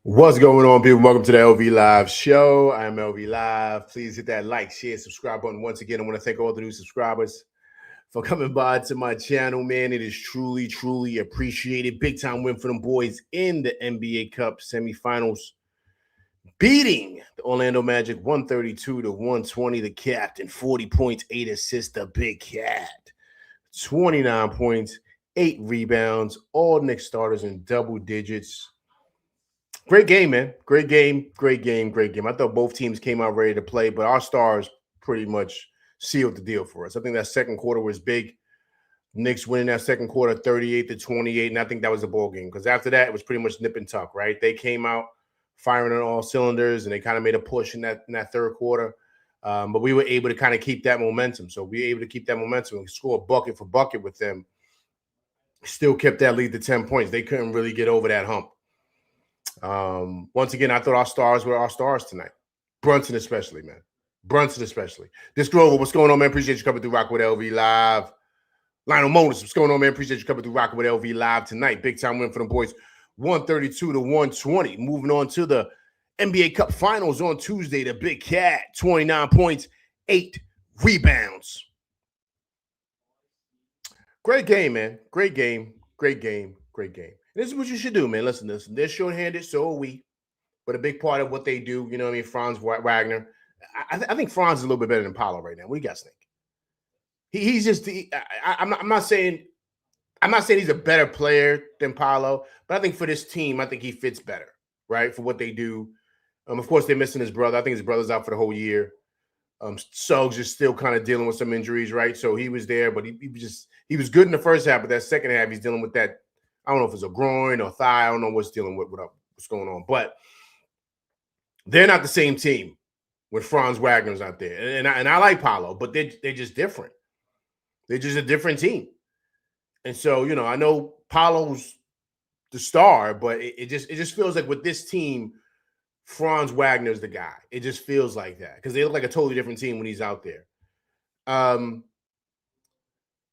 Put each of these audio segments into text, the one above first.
What's going on, people? Welcome to the LV Live show. I'm LV Live. Please hit that like, share, subscribe button. Once again, I want to thank all the new subscribers for coming by to my channel, man. It is truly, truly appreciated. Big time win for them boys in the NBA Cup semifinals, beating the Orlando Magic 132-120. The captain, 40 points, 8 assists. The big cat, 29 points, 8 rebounds. All Knicks starters in double digits. Great game, man. Great game. I thought both teams came out ready to play, but our stars pretty much sealed the deal for us. I think that second quarter was big. Knicks winning that second quarter 38-28, and I think that was the ball game because after that, it was pretty much nip and tuck, right? They came out firing on all cylinders, and they kind of made a push in that third quarter. But we were able to kind of keep that momentum. So we were able to keep that momentum and score bucket for bucket with them. Still kept that lead to 10 points. They couldn't really get over that hump. Once again, I thought our stars were our stars tonight. Brunson especially, man. Brunson especially. This Grover, what's going on, man? Appreciate you coming through Rocking with LV Live. Lionel Motors, what's going on, man? Appreciate you coming through Rocking with LV Live tonight. Big time win for them boys, 132-120. Moving on to the NBA Cup Finals on Tuesday. The Big Cat, 29 points, 8 rebounds. Great game, man. Great game. This is what you should do, man. Listen. They're short-handed, so are we. But a big part of what they do, you know what I mean, Franz Wagner. I think Franz is a little bit better than Paolo right now. What do you guys think? He's just I'm not saying he's a better player than Paolo, but I think for this team, I think he fits better, right? For what they do. Of course, they're missing his brother. I think his brother's out for the whole year. Suggs is still kind of dealing with some injuries, right? So he was there, but he was good in the first half, but that second half, he's dealing with that. I don't know if it's a groin or thigh. I don't know what's dealing with what's going on. But they're not the same team when Franz Wagner's out there. And I like Paolo, but they're just different. They're just a different team. And so, you know, I know Paolo's the star, but it just feels like with this team, Franz Wagner's the guy. It just feels like that because they look like a totally different team when he's out there.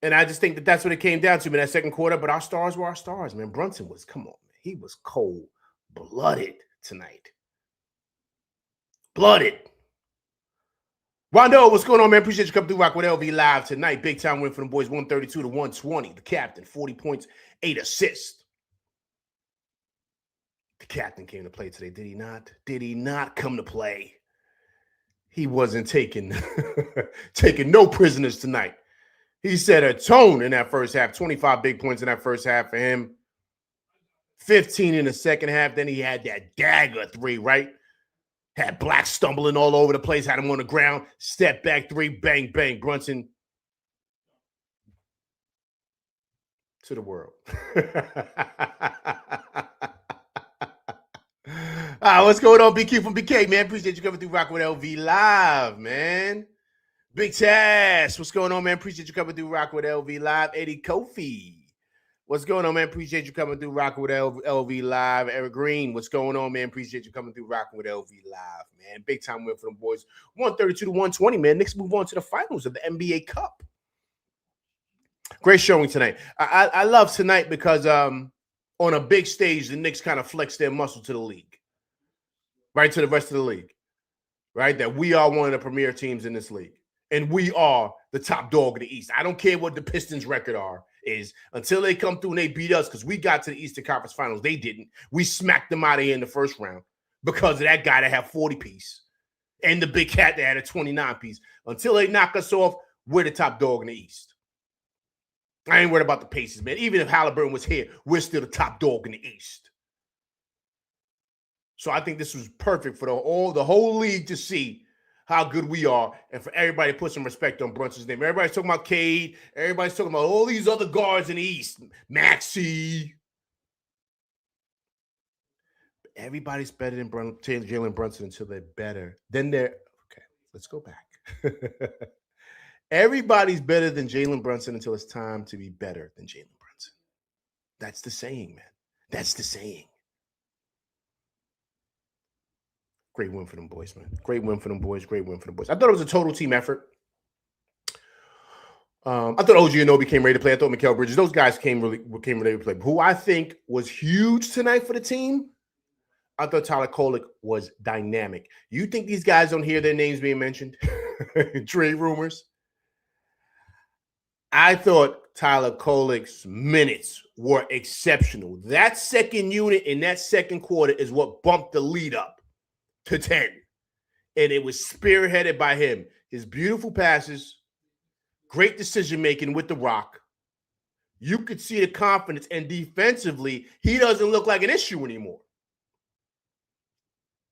And I just think that's what it came down to in that second quarter. But our stars were our stars, man. Brunson was, come on, man. He was cold-blooded tonight. Blooded. Rondo, what's going on, man? Appreciate you coming through Rock with LV Live tonight. Big time win for them boys, 132-120. The captain, 40 points, 8 assists. The captain came to play today, did he not? Did he not come to play? He wasn't taking no prisoners tonight. He set a tone in that first half, 25 big points in that first half for him, 15 in the second half. Then he had that dagger 3, right? Had Black stumbling all over the place, had him on the ground, step back 3, bang, bang. Brunson to the world. What's going on, BQ from BK, man? Appreciate you coming through Rock with LV Live, man. Big Tash, what's going on, man? Appreciate you coming through Rock with LV Live. Eddie Kofi, what's going on, man? Appreciate you coming through Rock with LV Live. Eric Green, what's going on, man? Appreciate you coming through Rocking with LV Live, man. Big time win for them boys, 132-120, man. Knicks move on to the finals of the NBA Cup. Great showing tonight. I love tonight because on a big stage, the Knicks kind of flex their muscle to the league, right, to the rest of the league, right? That we are one of the premier teams in this league. And we are the top dog of the East. I don't care what the Pistons' record is until they come through and they beat us because we got to the Eastern Conference Finals. They didn't. We smacked them out of here in the first round because of that guy that had 40-piece and the big cat that had a 29-piece. Until they knock us off, we're the top dog in the East. I ain't worried about the Pacers, man. Even if Halliburton was here, we're still the top dog in the East. So I think this was perfect for the whole league to see how good we are, and for everybody to put some respect on Brunson's name. Everybody's talking about Cade. Everybody's talking about all these other guards in the East. Maxey. Everybody's better than Jalen Brunson until they're better. Then they're okay. Let's go back. Everybody's better than Jalen Brunson until it's time to be better than Jalen Brunson. That's the saying, man. That's the saying. Great win for them boys, man. Great win for them boys. I thought it was a total team effort. I thought OG Anunoby came ready to play. I thought Mikal Bridges, those guys came ready to play. Who I think was huge tonight for the team, I thought Tyler Kolek was dynamic. You think these guys don't hear their names being mentioned? Trade rumors. I thought Tyler Kolek's minutes were exceptional. That second unit in that second quarter is what bumped the lead up to 10. And it was spearheaded by him. His beautiful passes, great decision-making with the rock. You could see the confidence, and defensively, he doesn't look like an issue anymore.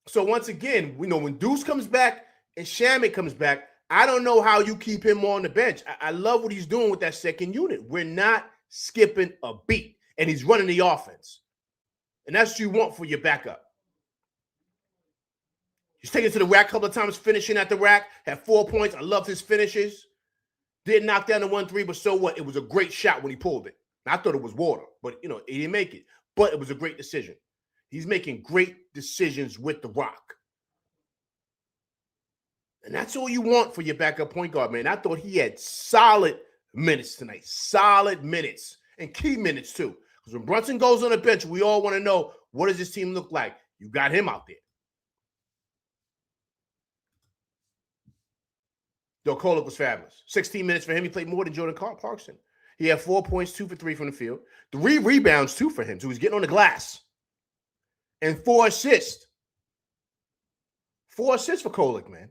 So once again, we know when Deuce comes back and Shamet comes back, I don't know how you keep him on the bench. I love what he's doing with that second unit. We're not skipping a beat, and he's running the offense. And that's what you want for your backup. He's taken it to the rack a couple of times, finishing at the rack, had 4 points. I love his finishes. Didn't knock down the 1-3, but so what? It was a great shot when he pulled it. I thought it was water, but, he didn't make it. But it was a great decision. He's making great decisions with the rock. And that's all you want for your backup point guard, man. I thought he had solid minutes tonight. Solid minutes. And key minutes, too. Because when Brunson goes on the bench, we all want to know, what does this team look like? You got him out there. Yo, Kolek was fabulous. 16 minutes for him. He played more than Jordan Clarkson. He had 4 points, 2 for 3 from the field. 3 rebounds, 2 for him. So he was getting on the glass. And 4 assists. 4 assists for Kolek, man.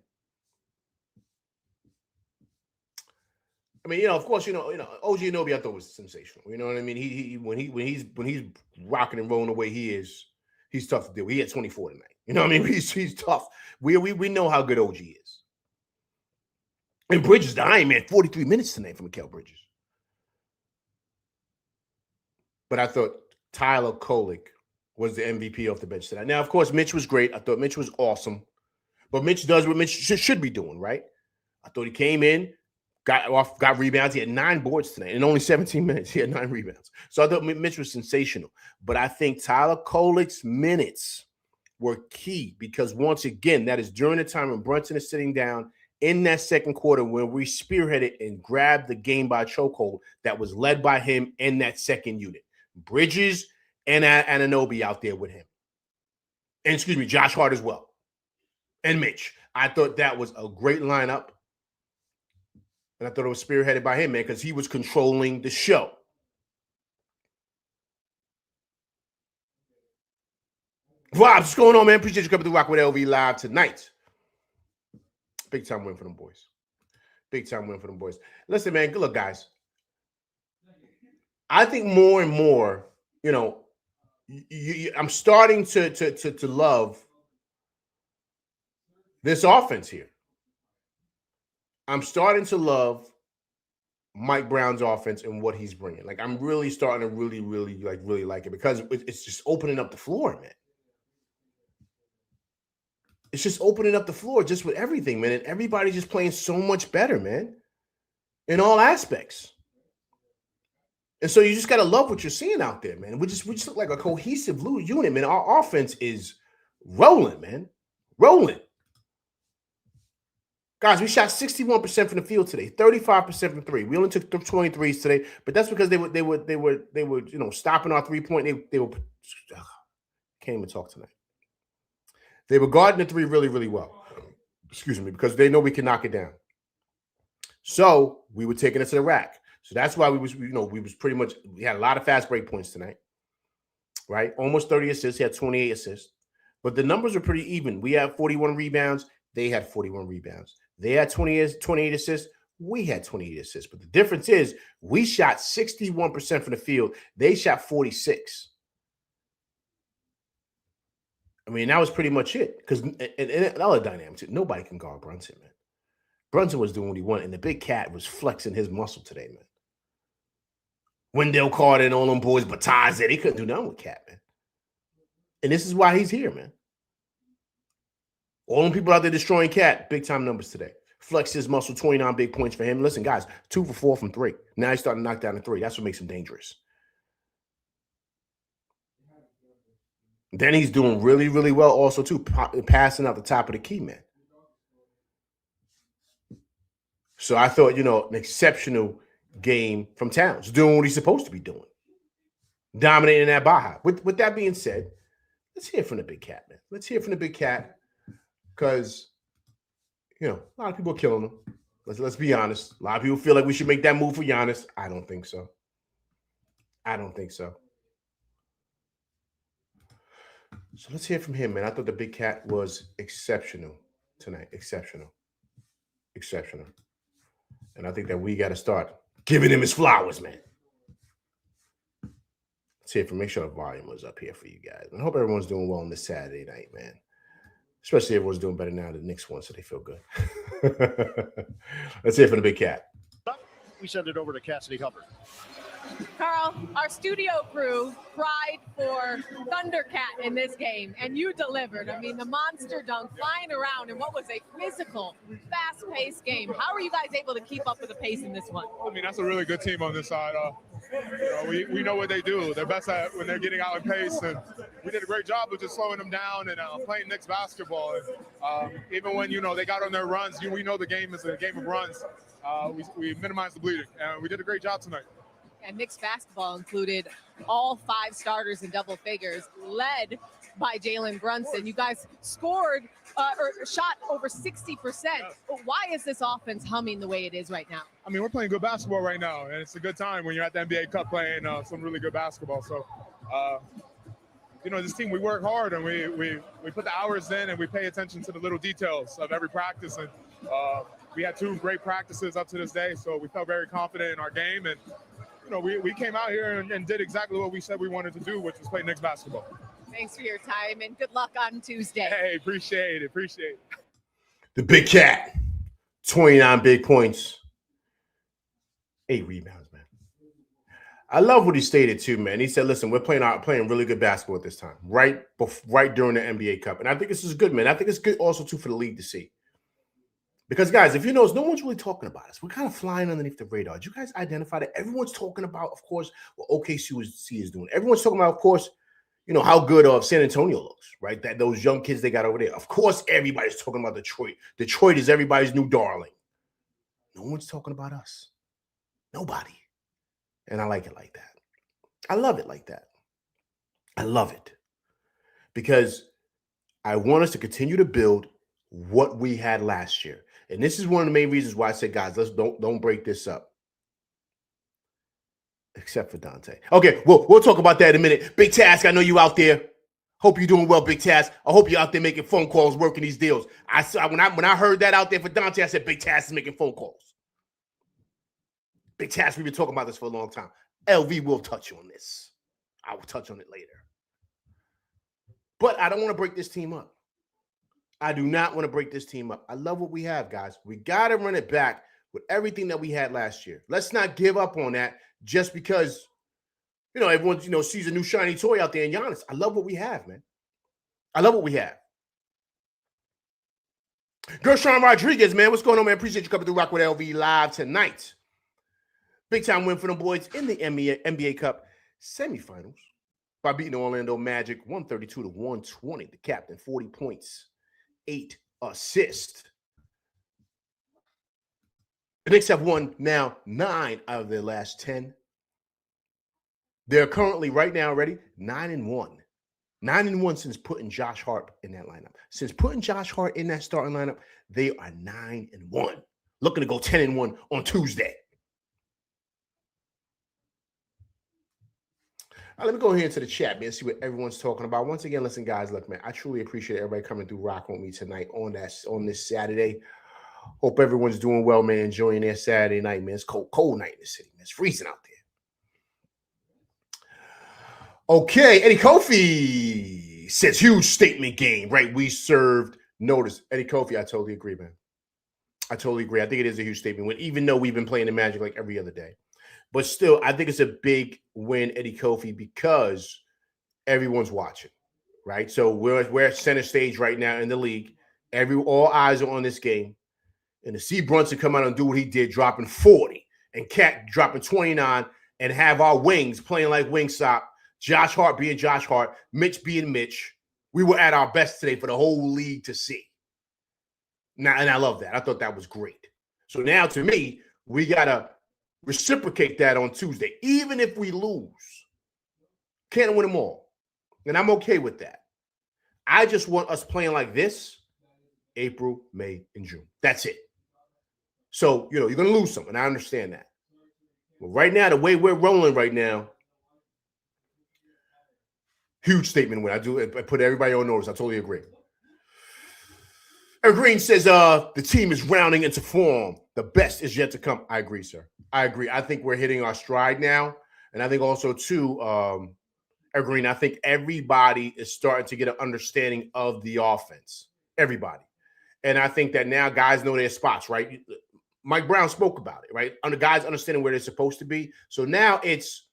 I mean, of course, OG Anunoby I thought was sensational. You know what I mean? When he's rocking and rolling the way he is, he's tough to deal with. He had 24 tonight. You know what I mean? He's tough. We know how good OG is. And Bridges, the Iron Man, 43 minutes tonight for Mikal Bridges. But I thought Tyler Kolek was the MVP off the bench tonight. Now, of course, Mitch was great. I thought Mitch was awesome. But Mitch does what Mitch should be doing, right? I thought he came in, got rebounds. He had 9 boards tonight. In only 17 minutes, he had 9 rebounds. So I thought Mitch was sensational. But I think Tyler Kolek's minutes were key because, once again, that is during the time when Brunson is sitting down in that second quarter when we spearheaded and grabbed the game by chokehold that was led by him in that second unit. Bridges and Anunoby out there with him. And, Josh Hart as well. And Mitch. I thought that was a great lineup. And I thought it was spearheaded by him, man, because he was controlling the show. Rob, what's going on, man? Appreciate you coming to Rock with LV Live tonight. Big time win for them boys. Big time win for them boys. Listen, man, good luck, guys. I think more and more, I'm starting to love this offense here. I'm starting to love Mike Brown's offense and what he's bringing. Like, I'm really starting to really like it because it's just opening up the floor, man. It's just opening up the floor just with everything, man. And everybody's just playing so much better, man, in all aspects. And so you just got to love what you're seeing out there, man. We just look like a cohesive unit, man. Our offense is rolling, man. Rolling. Guys, we shot 61% from the field today, 35% from 3. We only took 23s today, but that's because they were stopping our 3-point. They were can't even talk tonight. They were guarding the 3 really, really well. Excuse me, because they know we can knock it down. So we were taking it to the rack. So that's why we had a lot of fast break points tonight, right? Almost 30 assists. He had 28 assists. But the numbers were pretty even. We had 41 rebounds. They had 41 rebounds. They had 28 assists. We had 28 assists. But the difference is we shot 61% from the field. They shot 46. I mean, that was pretty much it. Because and other dynamics, nobody can guard Brunson, man. Brunson was doing what he wanted, and the big cat was flexing his muscle today, man. Wendell Carter and all them boys, Bataz, they couldn't do nothing with Cat, man. And this is why he's here, man. All them people out there destroying Cat, big time numbers today. Flex his muscle, 29 big points for him. Listen, guys, 2 for 4 from 3. Now he's starting to knock down the 3. That's what makes him dangerous. Then he's doing really, really well also, too, passing out the top of the key, man. So I thought, an exceptional game from Towns, doing what he's supposed to be doing, dominating that Baja. With that being said, Let's hear from the big cat, man. Let's hear from the big cat because, a lot of people are killing him. Let's be honest. A lot of people feel like we should make that move for Giannis. I don't think so. So let's hear from him, man. I thought the big cat was exceptional tonight. Exceptional. And I think that we got to start giving him his flowers, man. Let's hear from. Make sure the volume was up here for you guys. I hope everyone's doing well on this Saturday night, man. Especially everyone's doing better now than the Knicks won, so they feel good. Let's hear from the big cat. We send it over to Cassidy Hubbard. Carl, our studio crew cried for Thundercat in this game, and you delivered. I mean, the monster dunk flying around in what was a physical, fast-paced game. How are you guys able to keep up with the pace in this one? I mean, that's a really good team on this side. We know what they do. They're best at when they're getting out in pace, and we did a great job of just slowing them down and playing Knicks basketball. And, even when, they got on their runs, we know the game is a game of runs. We minimized the bleeding, and we did a great job tonight. And Knicks basketball included all 5 starters in double figures, led by Jalen Brunson. You guys scored or shot over 60%. Why is this offense humming the way it is right now? I mean, we're playing good basketball right now, and it's a good time when you're at the NBA Cup playing some really good basketball. So, this team, we work hard, and we put the hours in, and we pay attention to the little details of every practice. And we had 2 great practices up to this day, so we felt very confident in our game. And we came out here and did exactly what we said we wanted to do, which was play Knicks basketball. Thanks for your time, and good luck on Tuesday. Hey, appreciate it. The big cat, 29 big points, 8 rebounds, man. I love what he stated too, man. He said, listen, we're playing really good basketball at this time, right during the NBA Cup. And I think this is good, man. I think it's good also, too, for the league to see. Because, guys, if you notice, no one's really talking about us. We're kind of flying underneath the radar. Did you guys identify that? Everyone's talking about, of course, what OKC is doing. Everyone's talking about, of course, how good San Antonio looks, right? That those young kids they got over there. Of course, everybody's talking about Detroit. Detroit is everybody's new darling. No one's talking about us. Nobody. And I like it like that. I love it like that. I love it. Because I want us to continue to build what we had last year. And this is one of the main reasons why I said, guys, don't break this up. Except for Dante. Okay, we'll talk about that in a minute. Big Task, I know you out there. Hope you're doing well, Big Task. I hope you're out there making phone calls, working these deals. When I heard that out there for Dante, I said, Big Task is making phone calls. Big Task, we've been talking about this for a long time. LV will touch on this. I will touch on it later. But I don't want to break this team up. I do not want to break this team up. I love what we have, guys. We got to run it back with everything that we had last year. Let's not give up on that just because, everyone, sees a new shiny toy out there in Giannis. I love what we have, man. I love what we have. Gershon Rodriguez, man. What's going on, man? Appreciate you coming through Rock with LV live tonight. Big time win for them boys in the NBA Cup semifinals by beating the Orlando Magic 132-120. The captain, 40 points. 8 assists. The Knicks have won now 9 out of their last 10. They're currently right now ready 9-1. 9-1 since putting Josh Hart in that lineup. Since putting Josh Hart in that starting lineup, they are 9-1. Looking to go 10-1 on Tuesday. All right, let me go here into the chat, man, see what everyone's talking about. Once again, listen, guys, look, man, I truly appreciate everybody coming through rocking with me tonight on this Saturday. Hope everyone's doing well, man, enjoying their Saturday night, man. It's cold night in the city, man. It's freezing out there. Okay, Eddie Kofi says huge statement game, right? We served notice. Eddie Kofi, I totally agree, man. I totally agree. I think it is a huge statement win, even though we've been playing the Magic like every other day. But still, I think it's a big win, Eddie Kofi, because everyone's watching, right? So we're at center stage right now in the league. All eyes are on this game. And to see Brunson come out and do what he did, dropping 40, and Cat dropping 29, and have our wings playing like Wingstop, Josh Hart being Josh Hart, Mitch being Mitch, we were at our best today for the whole league to see. Now, and I love that. I thought that was great. So now, to me, we got to reciprocate that on Tuesday, even if we lose. Can't win them all. And I'm okay with that. I just want us playing like this April, May, and June. That's it. So, you're going to lose some, and I understand that. But right now, the way we're rolling right now, huge statement when I put everybody on notice. I totally agree. Eric Green says the team is rounding into form. The best is yet to come. I agree, sir. I agree. I think we're hitting our stride now. And I think also, too, Eric Green, I think everybody is starting to get an understanding of the offense. Everybody. And I think that now guys know their spots, right? Mike Brown spoke about it, right? Under guys understanding where they're supposed to be. So now it's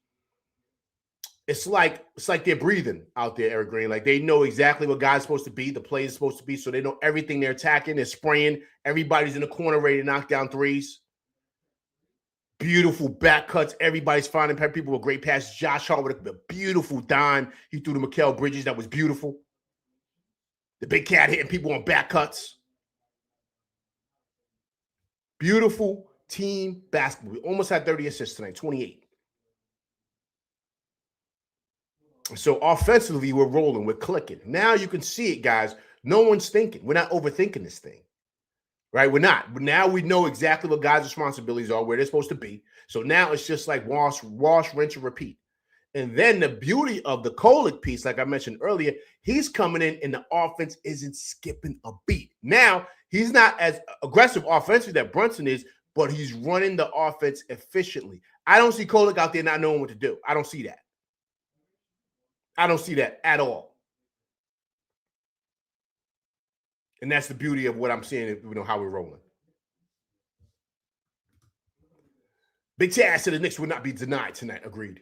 like they're breathing out there, Eric Green. Like they know exactly what guys supposed to be, the play is supposed to be, so they know everything they're attacking, they're spraying. Everybody's in the corner ready to knock down threes. Beautiful back cuts. Everybody's finding people with great passes. Josh Hart with a beautiful dime. He threw to Mikal Bridges. That was beautiful. The big cat hitting people on back cuts. Beautiful team basketball. We almost had 30 assists tonight, 28. So offensively, we're rolling, we're clicking. Now you can see it, guys. No one's thinking. We're not overthinking this thing, right? We're not. But now we know exactly what guys' responsibilities are, where they're supposed to be. So now it's just like wash, rinse, and repeat. And then the beauty of the Kolek piece, like I mentioned earlier, he's coming in and the offense isn't skipping a beat. Now, he's not as aggressive offensively that Brunson is, but he's running the offense efficiently. I don't see Kolek out there not knowing what to do. I don't see that. I don't see that at all. And that's the beauty of what I'm seeing, how we're rolling. Big Taz said the Knicks will not be denied tonight. Agreed.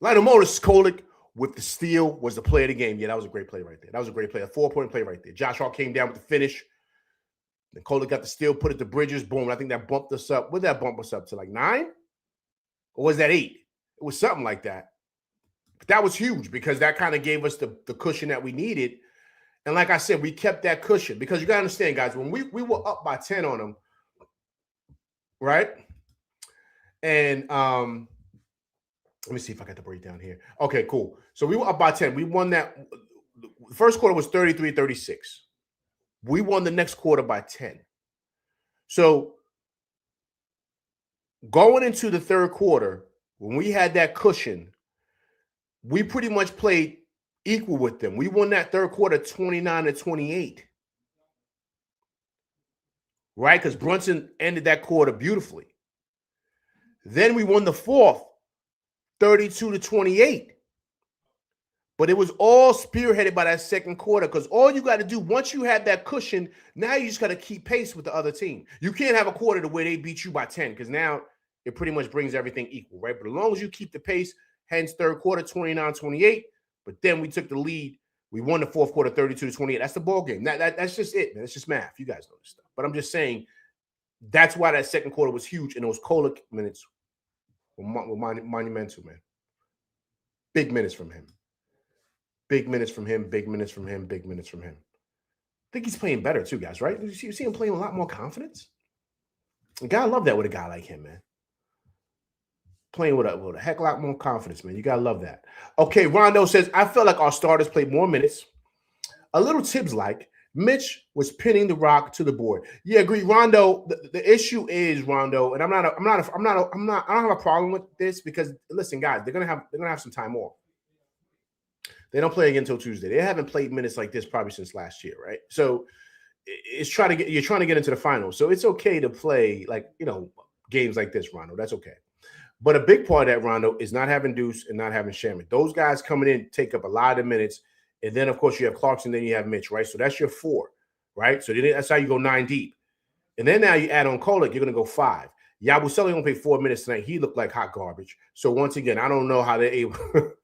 Lionel Moses, Kolek with the steal was the play of the game. Yeah, that was a great play right there. That was a great play. A 4-point play right there. Josh Hart came down with the finish. Then Kolek got the steal, put it to Bridges. Boom. I think that bumped us up. What did that bump us up to, like 9? Or was that 8? It was something like that. But that was huge because that kind of gave us the cushion that we needed. And like I said, we kept that cushion because you got to understand, guys, when we were up by 10 on them, right? And let me see if I got the breakdown here. Okay, cool. So we were up by 10. We won that. The first quarter was 33-36. We won the next quarter by 10. So going into the third quarter, when we had that cushion, we pretty much played equal with them. We won that third quarter 29-28. Right? Because Brunson ended that quarter beautifully. Then we won the fourth 32-28. But it was all spearheaded by that second quarter because all you got to do, once you have that cushion, now you just got to keep pace with the other team. You can't have a quarter the way they beat you by 10 because now it pretty much brings everything equal, right? But as long as you keep the pace, hence third quarter 29-28, but then we took the lead. We won the fourth quarter 32-28. That's the ball game. That's just it, man. It's just math. You guys know this stuff. But I'm just saying that's why that second quarter was huge, and those Kolek minutes were monumental, man. Big minutes from him. Big minutes from him. Big minutes from him. Big minutes from him. I think he's playing better too, guys, right? You see him playing with a lot more confidence? You gotta love that with a guy like him, man. Playing with a heck of a lot more confidence, man. You gotta love that. Okay, Rondo says, I felt like our starters played more minutes. A little Tibbs-like. Mitch was pinning the rock to the board. Yeah, agree. Rondo, the issue is, Rondo, and I don't have a problem with this because listen, guys, they're gonna have some time off. They don't play again until Tuesday. They haven't played minutes like this probably since last year, right? So you're trying to get into the finals. So it's okay to play games like this, Rondo. That's okay. But a big part of that, Rondo, is not having Deuce and not having Shaman. Those guys coming in take up a lot of minutes. And then, of course, you have Clarkson, then you have Mitch, right? So that's your 4, right? So that's how you go 9 deep. And then now you add on Kolek, you're going to go 5. Yabusele going to play 4 minutes tonight. He looked like hot garbage. So once again, I don't know how they're able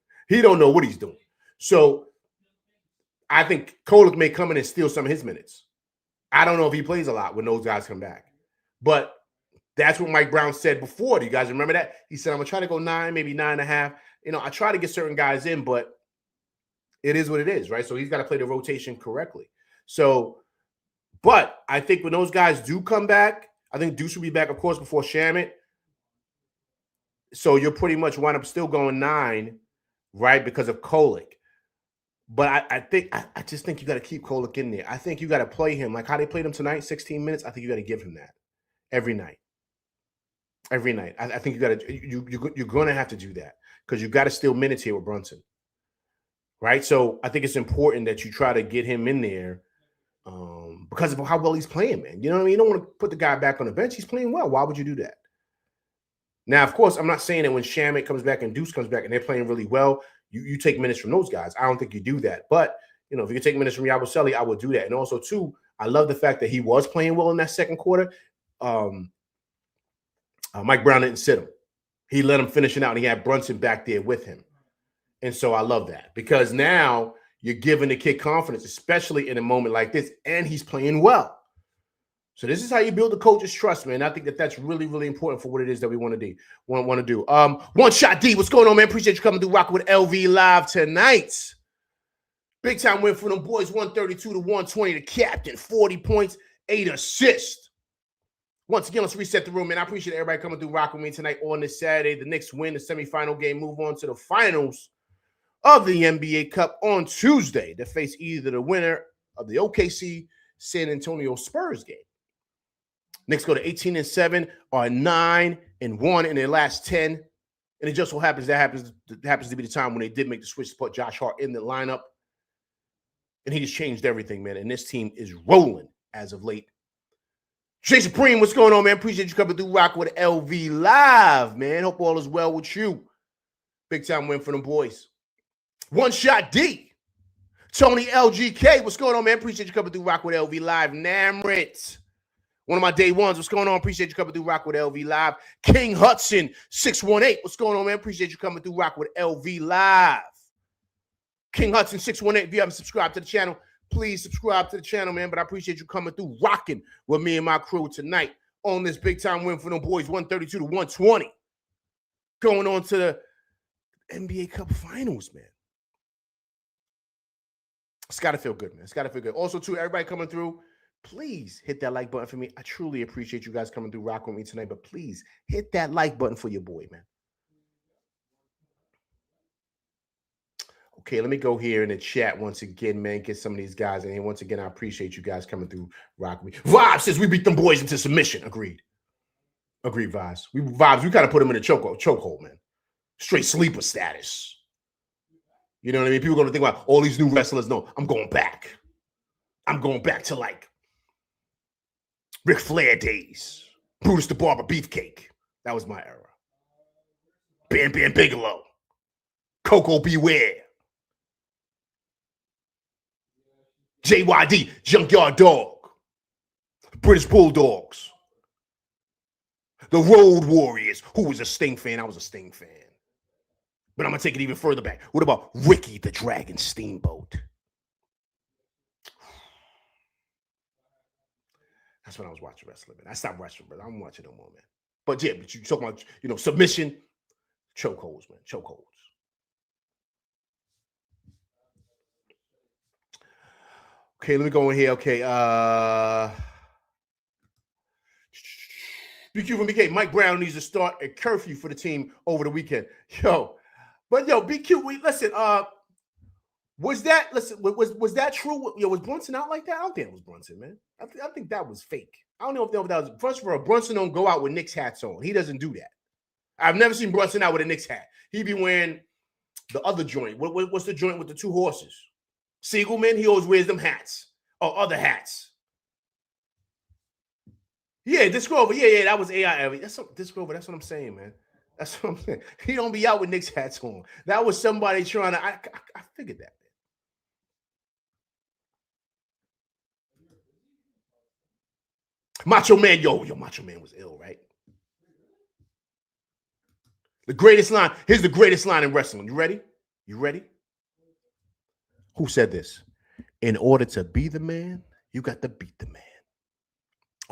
– he don't know what he's doing. So I think Kolek may come in and steal some of his minutes. I don't know if he plays a lot when those guys come back. But that's what Mike Brown said before. Do you guys remember that? He said, I'm going to try to go 9, maybe 9.5. I try to get certain guys in, but it is what it is, right? So he's got to play the rotation correctly. So, but I think when those guys do come back, I think Deuce will be back, of course, before Shaman. So you'll pretty much wind up still going 9, right, because of Kolek. But I just think you got to keep Kolek in there. I think you got to play him like how they played him tonight, 16 minutes. I think you got to give him that every night. Every night. I think you got to you're going to have to do that because you got to steal minutes here with Brunson. Right? So I think it's important that you try to get him in there because of how well he's playing, man. You know what I mean? You don't want to put the guy back on the bench. He's playing well. Why would you do that? Now, of course, I'm not saying that when Shamet comes back and Deuce comes back and they're playing really well, you take minutes from those guys. I don't think you do that. But, you know, if you can take minutes from Yabusele, I would do that. And also, too, I love the fact that he was playing well in that second quarter. Mike Brown didn't sit him. He let him finish it out, and he had Brunson back there with him. And so I love that because now you're giving the kid confidence, especially in a moment like this, and he's playing well. So this is how you build the coach's trust, man. I think that that's really, really important for what it is that we want to do. One Shot D, what's going on, man? Appreciate you coming through rocking with LV Live tonight. Big time win for them boys, 132-120. The captain, 40 points, 8 assists. Once again, let's reset the room, man. I appreciate everybody coming through rocking with me tonight on this Saturday. The Knicks win the semifinal game, move on to the finals of the NBA Cup on Tuesday to face either the winner of the OKC San Antonio Spurs game. Knicks go to 18-7, are 9-1 in their last 10. And it just so happens that happens to be the time when they did make the switch to put Josh Hart in the lineup. And he just changed everything, man. And this team is rolling as of late. Jay Supreme, what's going on, man? Appreciate you coming through rock with LV Live, man. Hope all is well with you. Big time win for them boys. One Shot D. Tony LGK, what's going on, man? Appreciate you coming through rock with LV Live. Namrit, one of my day ones, what's going on? Appreciate you coming through rock with LV Live. King Hudson 618, what's going on, man? Appreciate you coming through rock with LV Live. King Hudson 618, if you haven't subscribed to the channel, please subscribe to the channel, man. But I appreciate you coming through rocking with me and my crew tonight on this big time win for them boys, 132-120. Going on to the NBA Cup Finals, man. It's got to feel good, man. It's got to feel good. Also, too, everybody coming through, please hit that like button for me. I truly appreciate you guys coming through rocking with me tonight, but please hit that like button for your boy, man. Okay, let me go here in the chat once again, man. Get some of these guys in here. Once again, I appreciate you guys coming through rocking with me. Vibes says we beat them boys into submission. Agreed. Agreed, Vibes. We kind of put them in a chokehold, man. Straight sleeper status. You know what I mean? People are going to think about all these new wrestlers. No, I'm going back. I'm going back to like Ric Flair days. Brutus the Barber Beefcake. That was my era. Bam Bam Bigelow. Coco Beware. JYD, Junkyard Dog. British Bulldogs. The Road Warriors. Who was a Sting fan? I was a Sting fan. But I'm going to take it even further back. What about Ricky the Dragon Steamboat? That's when I was watching wrestling, man. I stopped watching, but I'm watching no more, man. But yeah, but you talking about, you know, submission, chokeholds, man. Chokeholds. Okay, let me go in here. Okay. BQ from BK. Mike Brown needs to start a curfew for the team over the weekend. But BQ, listen, was that true? Was Brunson out like that? I don't think it was Brunson, man. I think that was fake. I don't know if that was. First of all, Brunson don't go out with Knicks hats on. He doesn't do that. I've never seen Brunson out with a Knicks hat. He be wearing the other joint. What's the joint with the two horses? Siegelman, he always wears them hats. Or other hats. Yeah, Disc Grover. Yeah, that was AI. That's Disc Grover. That's what I'm saying, man. That's what I'm saying. He don't be out with Knicks hats on. That was somebody trying to. I figured that. Macho Man, yo, Macho Man was ill, right? The greatest line. Here's the greatest line in wrestling. You ready? You ready? Who said this? In order to be the man, you got to beat the man.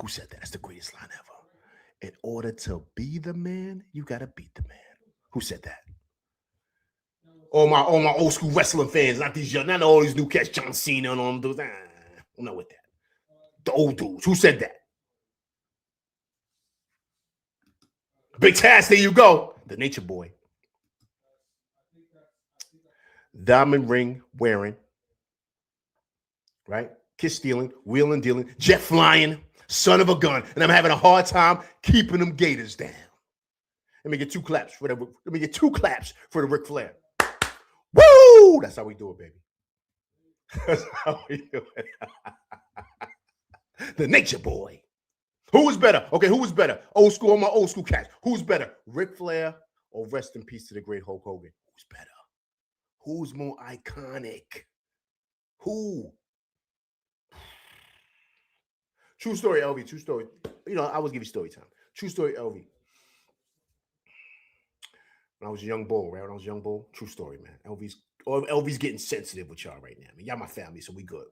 Who said that? That's the greatest line ever. In order to be the man, you got to beat the man. Who said that? All my old school wrestling fans, not all these new cats, John Cena and all them dudes. I'm not with that. The old dudes. Who said that? Big Taz, there you go. The Nature Boy. Diamond ring wearing right? Kiss stealing, wheeling, dealing, jet flying, son of a gun, and I'm having a hard time keeping them Gators down. Let me get 2 claps for the Ric Flair. Woo! That's how we do it, baby. That's how we do it. The Nature Boy. Who was better? Okay, who was better? Old school, my old school cats. Who's better? Ric Flair or rest in peace to the great Hulk Hogan? Who's better? Who's more iconic? Who? True story, LV. True story. You know, I always give you story time. True story, LV. When I was a young bull, right? When I was a young bull, true story, man. LV's getting sensitive with y'all right now. I mean, y'all my family, so we good.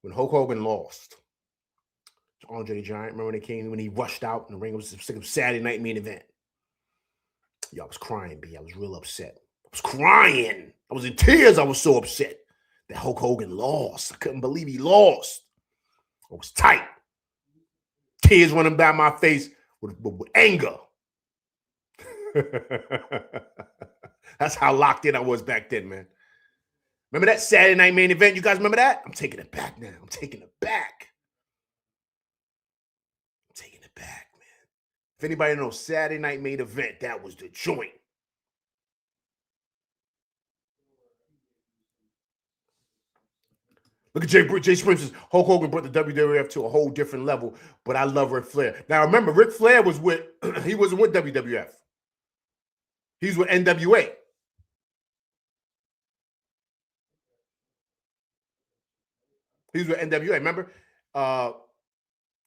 When Hulk Hogan lost to Andre the Giant, remember when he rushed out in the ring? It was a Saturday night main event. Y'all was crying, B. I was real upset. I was crying. I was in tears. I was so upset that Hulk Hogan lost. I couldn't believe he lost. I was tight. Tears running down my face with anger. That's how locked in I was back then, man. Remember that Saturday night main event? You guys remember that? I'm taking it back now. I'm taking it back. I'm taking it back, man. If anybody knows Saturday night main event, that was the joint. Look at Jay Springs. Hulk Hogan brought the WWF to a whole different level, but I love Ric Flair. Now remember, Ric Flair was he wasn't with WWF. He's with NWA. He was with NWA. Remember,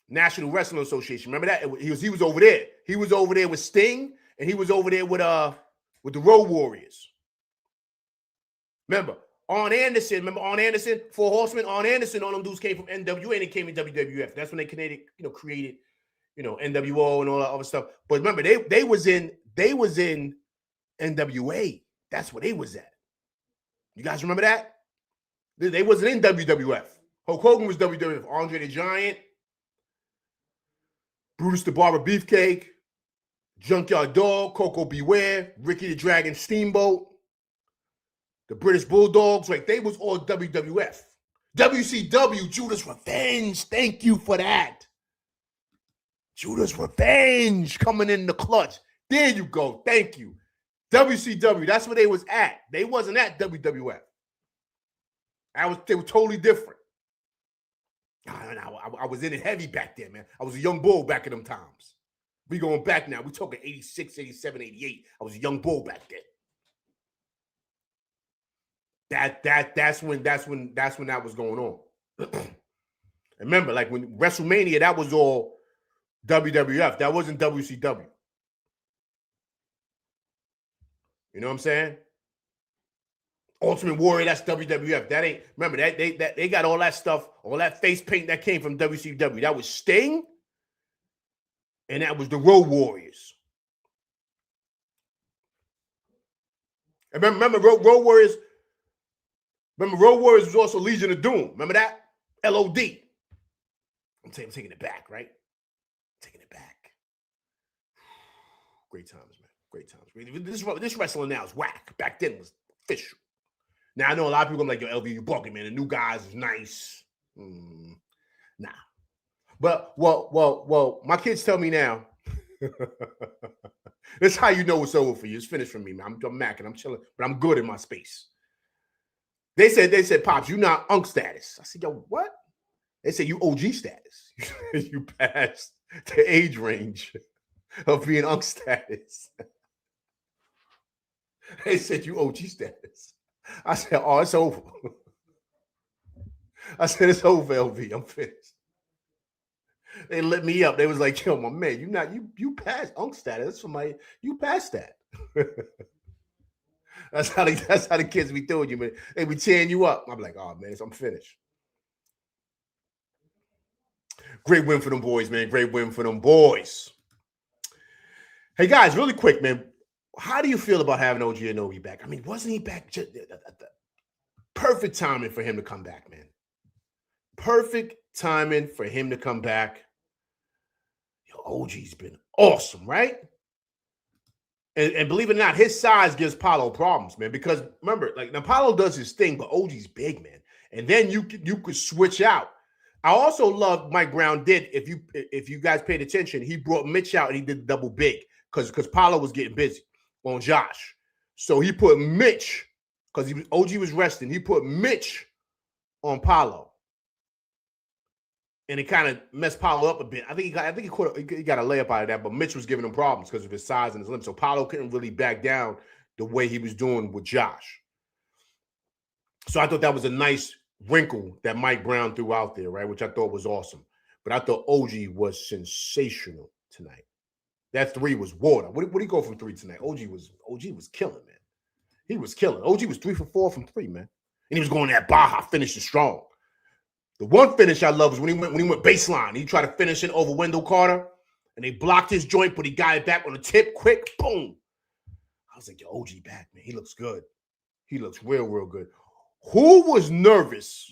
National Wrestling Association. Remember that? He was over there. He was over there with Sting, and he was over there with the Road Warriors. Remember, Arn Anderson. Remember Arn Anderson? 4 Horsemen. Arn Anderson. All them dudes came from NWA and they came in WWF. That's when they created NWO and all that other stuff. But remember, they was in NWA. That's where they was at. You guys remember that? They wasn't in WWF. Hulk Hogan was WWF. Andre the Giant, Brutus the Barber Beefcake, Junkyard Dog, Coco Beware, Ricky the Dragon Steamboat, the British Bulldogs. Like, they was all WWF. WCW, Judas Revenge. Thank you for that. Judas Revenge coming in the clutch. There you go. Thank you. WCW, that's where they was at. They wasn't at WWF. They were totally different. I was in it heavy back then, man. I was a young bull back in them times. We going back now. We talking 86, 87, 88. I was a young bull back then. That's when that was going on. Remember, like when WrestleMania, that was all WWF. That wasn't WCW. You know what I'm saying? Ultimate Warrior, that's WWF. That ain't, remember, that they got all that stuff, all that face paint that came from WCW. That was Sting, and that was the Road Warriors. And remember Road Warriors. Remember, Road Warriors was also Legion of Doom. Remember that? LOD. I'm taking it back, right? Taking it back. Great times, man. Great times. This wrestling now is whack. Back then it was official. Now, I know a lot of people are like, yo, LV, you bugging, man. The new guys is nice. Nah. But, well, my kids tell me now, that's how you know it's over for you. It's finished for me, man. I'm macking, I'm chilling, but I'm good in my space. They said, Pops, you not Unk status. I said, yo, what? They said, you OG status. You passed the age range of being Unk status. They said, you OG status. I said, oh, it's over. I said, it's over, LV. I'm finished. They lit me up. They was like, yo, my man, you passed Unk status. You passed that. That's how the kids be doing you, man. They be tearing you up. I'm like, oh, man, I'm finished. Great win for them boys, man. Great win for them boys. Hey, guys, really quick, man. How do you feel about having OG Anunoby back? I mean, wasn't he back? Perfect timing for him to come back, man. Perfect timing for him to come back. Yo, OG's been awesome, right? And believe it or not, his size gives Paulo problems, man. Because remember, like, now Paulo does his thing, but OG's big, man. And then you could switch out. I also love Mike Brown did, if you guys paid attention, he brought Mitch out and he did double big because Paolo was getting busy on Josh. So he put Mitch, because OG was resting, he put Mitch on Paolo. And it kind of messed Paolo up a bit. I think he got a layup out of that, but Mitch was giving him problems because of his size and his limb. So Paolo couldn't really back down the way he was doing with Josh. So I thought that was a nice wrinkle that Mike Brown threw out there, right? Which I thought was awesome. But I thought OG was sensational tonight. That three was water. What did he go from three tonight? OG was killing, man. He was killing. OG was 3 for 4 from three, man. And he was going that Baja, finishing strong. The one finish I love was when he went baseline. He tried to finish it over Wendell Carter, and they blocked his joint, but he got it back on the tip, quick, boom. I was like, yo, OG back, man. He looks good. He looks real, real good. Who was nervous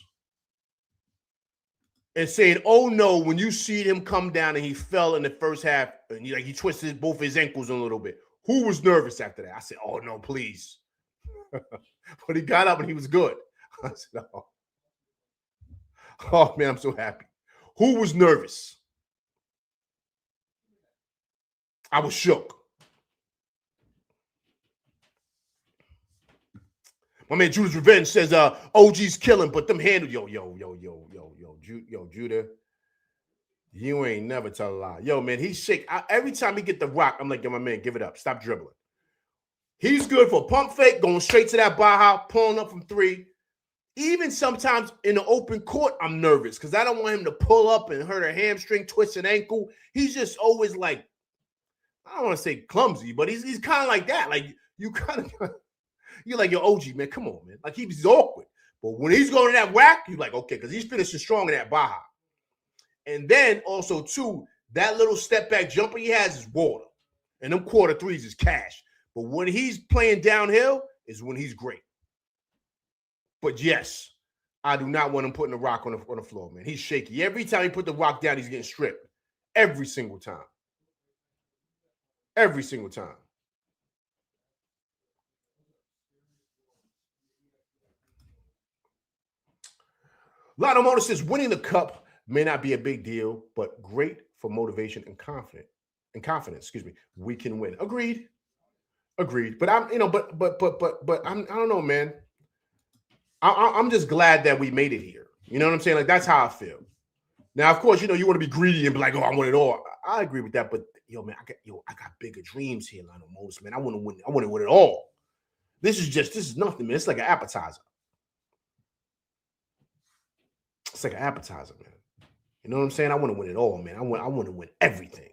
and saying, oh no, when you see him come down and he fell in the first half and he twisted both his ankles a little bit? Who was nervous after that? I said, oh no, please. But he got up and he was good. I said, oh man, I'm so happy. Who was nervous? I was shook. My man Judah's Revenge says, OG's killing, but them handle Judah, you ain't never tell a lie. Yo, man, he's sick. Every time he get the rock, I'm like, yo, my man, give it up. Stop dribbling. He's good for pump fake, going straight to that Baja, pulling up from three. Even sometimes in the open court, I'm nervous because I don't want him to pull up and hurt a hamstring, twist an ankle. He's just always like, I don't want to say clumsy, but he's kind of like that. Like you kind of, you're like, yo, OG, man, come on, man. Like he's awkward. But when he's going to that whack, you're like, okay, because he's finishing strong in that Baja. And then also, too, that little step back jumper he has is water. And them quarter threes is cash. But when he's playing downhill is when he's great. But yes, I do not want him putting the rock on the floor, man. He's shaky. Every time he put the rock down, he's getting stripped. Every single time. Every single time. Lotto Motor says winning the cup may not be a big deal, but great for motivation and confidence. Excuse me. We can win. Agreed. But I'm, but I don't know, man. I'm just glad that we made it here. You know what I'm saying? Like that's how I feel. Now, of course, you want to be greedy and be like, oh, I want it all. I agree with that, but yo, man, I got bigger dreams here, Lionel Motis, man. I want to win. I want to win it all. This is nothing, man. It's like an appetizer. It's like an appetizer, man. You know what I'm saying? I want to win it all, man. I want to win everything.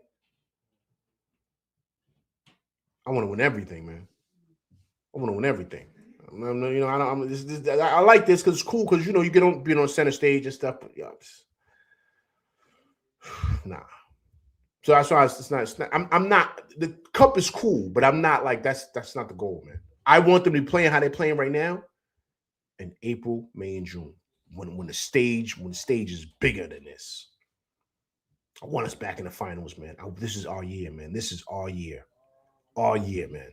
I want to win everything, man. I want to win everything. I like this because it's cool because you get on being on center stage and stuff. But nah. So that's why it's not. I'm not. The cup is cool, but I'm not like that's not the goal, man. I want them to be playing how they're playing right now in April, May, and June. When the stage is bigger than this. I want us back in the finals, man. This is our year, man. This is our year. All year, man.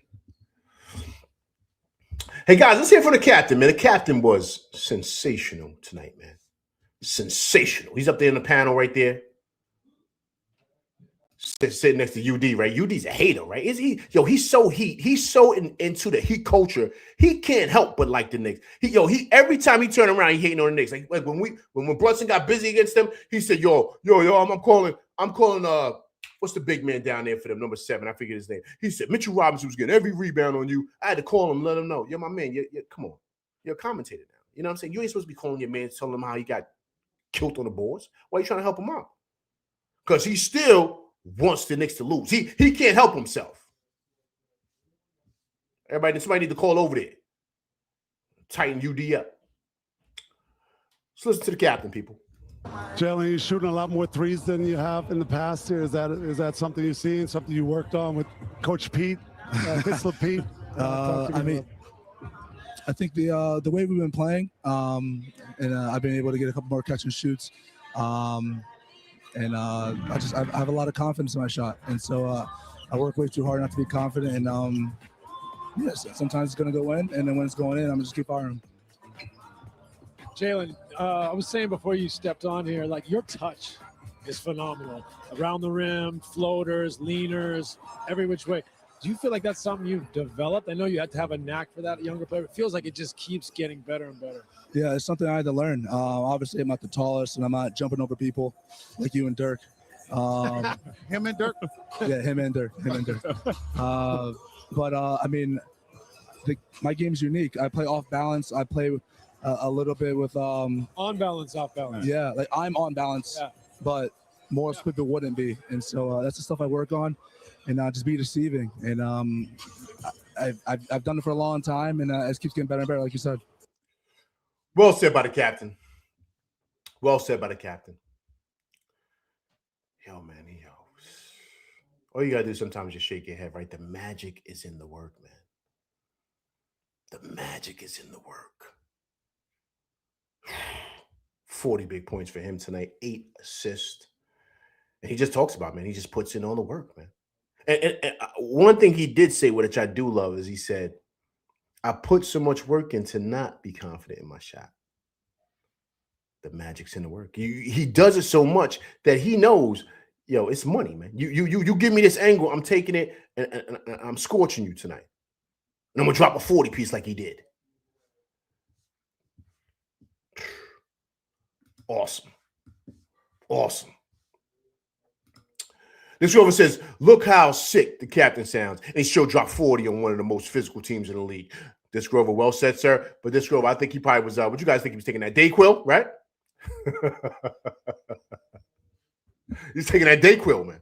Hey, guys, let's hear from the captain, man. The captain was sensational tonight, man. Sensational. He's up there in the panel right there. Sitting next to UD, right? UD's a hater, right? Is he? Yo, he's so heat. He's so into the heat culture. He can't help but like the Knicks. He every time he turn around, he hating on the Knicks. Like when Brunson got busy against them, he said, yo, I'm calling what's the big man down there for them, number 7? I forget his name. He said, Mitchell Robinson was getting every rebound on you. I had to call him, let him know. Yo, my man, come on. You're a commentator now. You know what I'm saying? You ain't supposed to be calling your man, telling him how he got killed on the boards. Why are you trying to help him out? Because he still wants the Knicks to lose. He can't help himself. Somebody need to call over there. Tighten UD up. Let's listen to the captain, people. Jalen, you're shooting a lot more threes than you have in the past here. Is that something you've seen, something you worked on with Coach Pete, Whistler Pete? I think the way we've been playing, and I've been able to get a couple more catch and shoots, and I have a lot of confidence in my shot, and so I work way too hard not to be confident, and yes, sometimes it's going to go in, and then when it's going in, I'm just keep firing. Jalen, I was saying before you stepped on here, like your touch is phenomenal. Around the rim, floaters, leaners, every which way. Do you feel like that's something you've developed? I know you had to have a knack for that younger player. It feels like it just keeps getting better and better. Yeah, it's something I had to learn. Obviously, I'm not the tallest, and I'm not jumping over people like you and Dirk. Him and Dirk? Yeah, him and Dirk. But I mean, my game's unique. I play off balance. I play a little bit with on balance, off balance. Yeah, like I'm on balance, but most people wouldn't be, and so that's the stuff I work on, and just be deceiving. And I've done it for a long time, and it keeps getting better and better, like you said. Well said by the captain. Well said by the captain. Yo, man, yo. All you gotta do sometimes is just shake your head, right? The magic is in the work, man. The magic is in the work. 40 big points for him tonight, 8 assists. And he just talks about, man, he just puts in all the work, man. And one thing he did say, which I do love, is he said, I put so much work in to not be confident in my shot. The magic's in the work. He does it so much that he knows, yo, it's money, man. You give me this angle, I'm taking it, and I'm scorching you tonight. And I'm going to drop a 40 piece like he did. Awesome. Awesome. This over says, look how sick the captain sounds. And he sure dropped 40 on one of the most physical teams in the league. This Grover, well said, sir. But this Grover, I think he probably was, what you guys think he was taking that Dayquil, right? He's taking that Dayquil, man.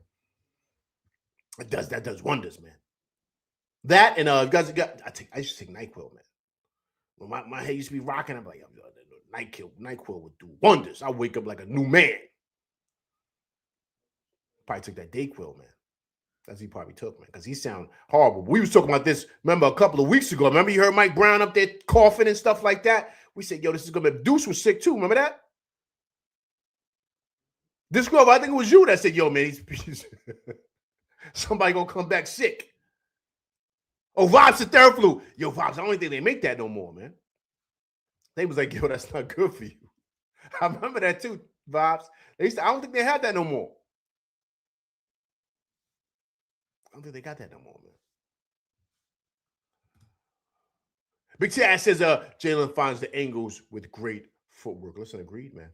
That does wonders, man. That and you guys got, I used to take NyQuil, man. When my head used to be rocking, I'm like, NyQuil would do wonders. I wake up like a new man. Probably took that Dayquil, man. That's he probably took, man, because he sound horrible. We was talking about this, remember, a couple of weeks ago. Remember you heard Mike Brown up there coughing and stuff like that? We said, yo, this is going to be, Deuce was sick too. Remember that? This girl, I think it was you that said, yo, man, he's somebody going to come back sick. Oh, Vibes to Theraflu. Yo, Vibes, I don't think they make that no more, man. They was like, yo, that's not good for you. I remember that too, Vibes. I don't think they had that no more. I don't think they got that no more, man. Big T says, Jalen finds the angles with great footwork. Listen, agreed, man.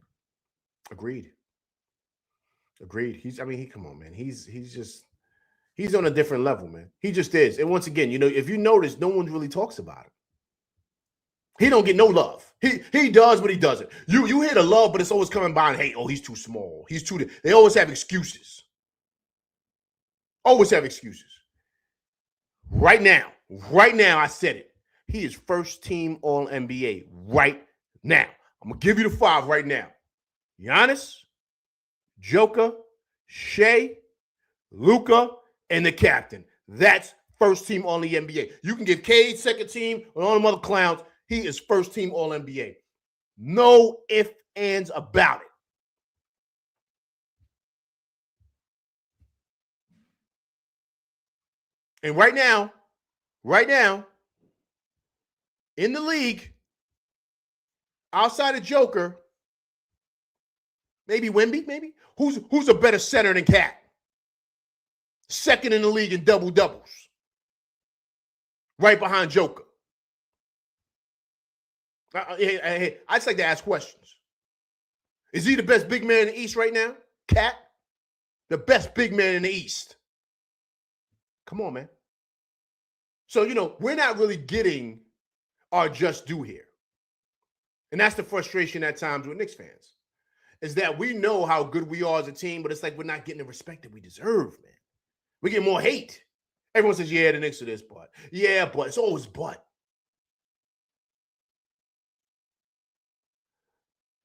Agreed. Come on, man. He's on a different level, man. He just is. And once again, if you notice, no one really talks about him. He don't get no love. He does, but he doesn't. You hear the love, but it's always coming by and, hey, oh, he's too small. They always have excuses. Always have excuses. Right now, I said it. He is first team All-NBA right now. I'm going to give you the 5 right now. Giannis, Joker, Shea, Luka, and the captain. That's first team All-NBA. You can give Cade second team and all them other clowns. He is first team All-NBA. No ifs, ands about it. And right now, in the league, outside of Joker, maybe Wemby, maybe? Who's a better center than Cat? Second in the league in double-doubles. Right behind Joker. I just like to ask questions. Is he the best big man in the East right now? Cat? The best big man in the East. Come on, man. So, we're not really getting our just due here. And that's the frustration at times with Knicks fans, is that we know how good we are as a team, but it's like we're not getting the respect that we deserve, man. We get more hate. Everyone says, yeah, the Knicks are this, but. Yeah, but. It's always but.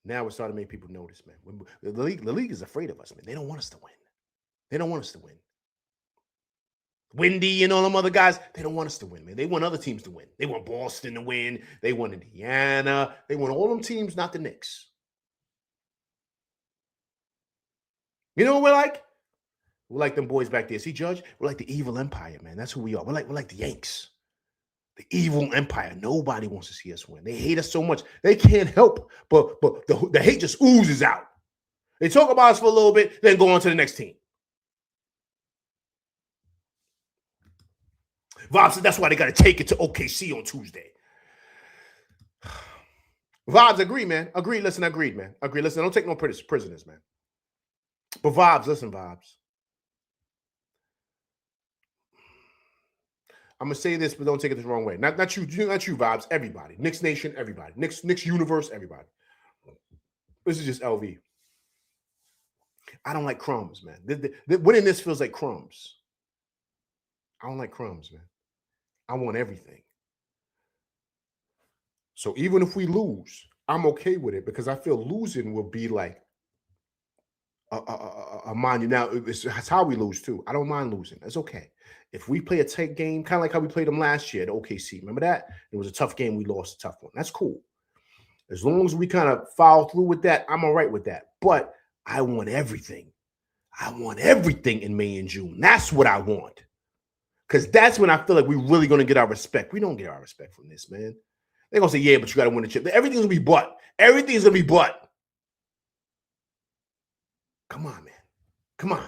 Now we're starting to make people notice, man. The league is afraid of us, man. They don't want us to win. They don't want us to win. Wendy and all them other guys, they don't want us to win, man. They want other teams to win. They want Boston to win. They want Indiana. They want all them teams, not the Knicks. You know what we're like? We're like them boys back there. See, Judge? We're like the evil empire, man. That's who we are. We're like the Yanks. The evil empire. Nobody wants to see us win. They hate us so much. They can't help, but the hate just oozes out. They talk about us for a little bit, then go on to the next team. Vibes, that's why they got to take it to OKC on Tuesday. Vibes, agree, man. Agree, listen, agreed, man. Agree, listen, don't take no prisoners, man. But Vibes, listen, Vibes. I'm going to say this, but don't take it the wrong way. Not you, Vibes, everybody. Knicks Nation, everybody. Knicks Universe, everybody. This is just LV. I don't like crumbs, man. Winning this feels like crumbs. I don't like crumbs, man. I want everything. So even if we lose, I'm okay with it because I feel losing will be like a monument. Now, it's how we lose too. I don't mind losing. It's okay. If we play a tight game, kind of like how we played them last year at OKC. Remember that? It was a tough game. We lost a tough one. That's cool. As long as we kind of follow through with that, I'm all right with that. But I want everything. I want everything in May and June. That's what I want. Because that's when I feel like we're really going to get our respect. We don't get our respect from this, man. They're going to say, yeah, but you got to win the chip. Everything's going to be but. Everything's going to be but. Come on, man. Come on.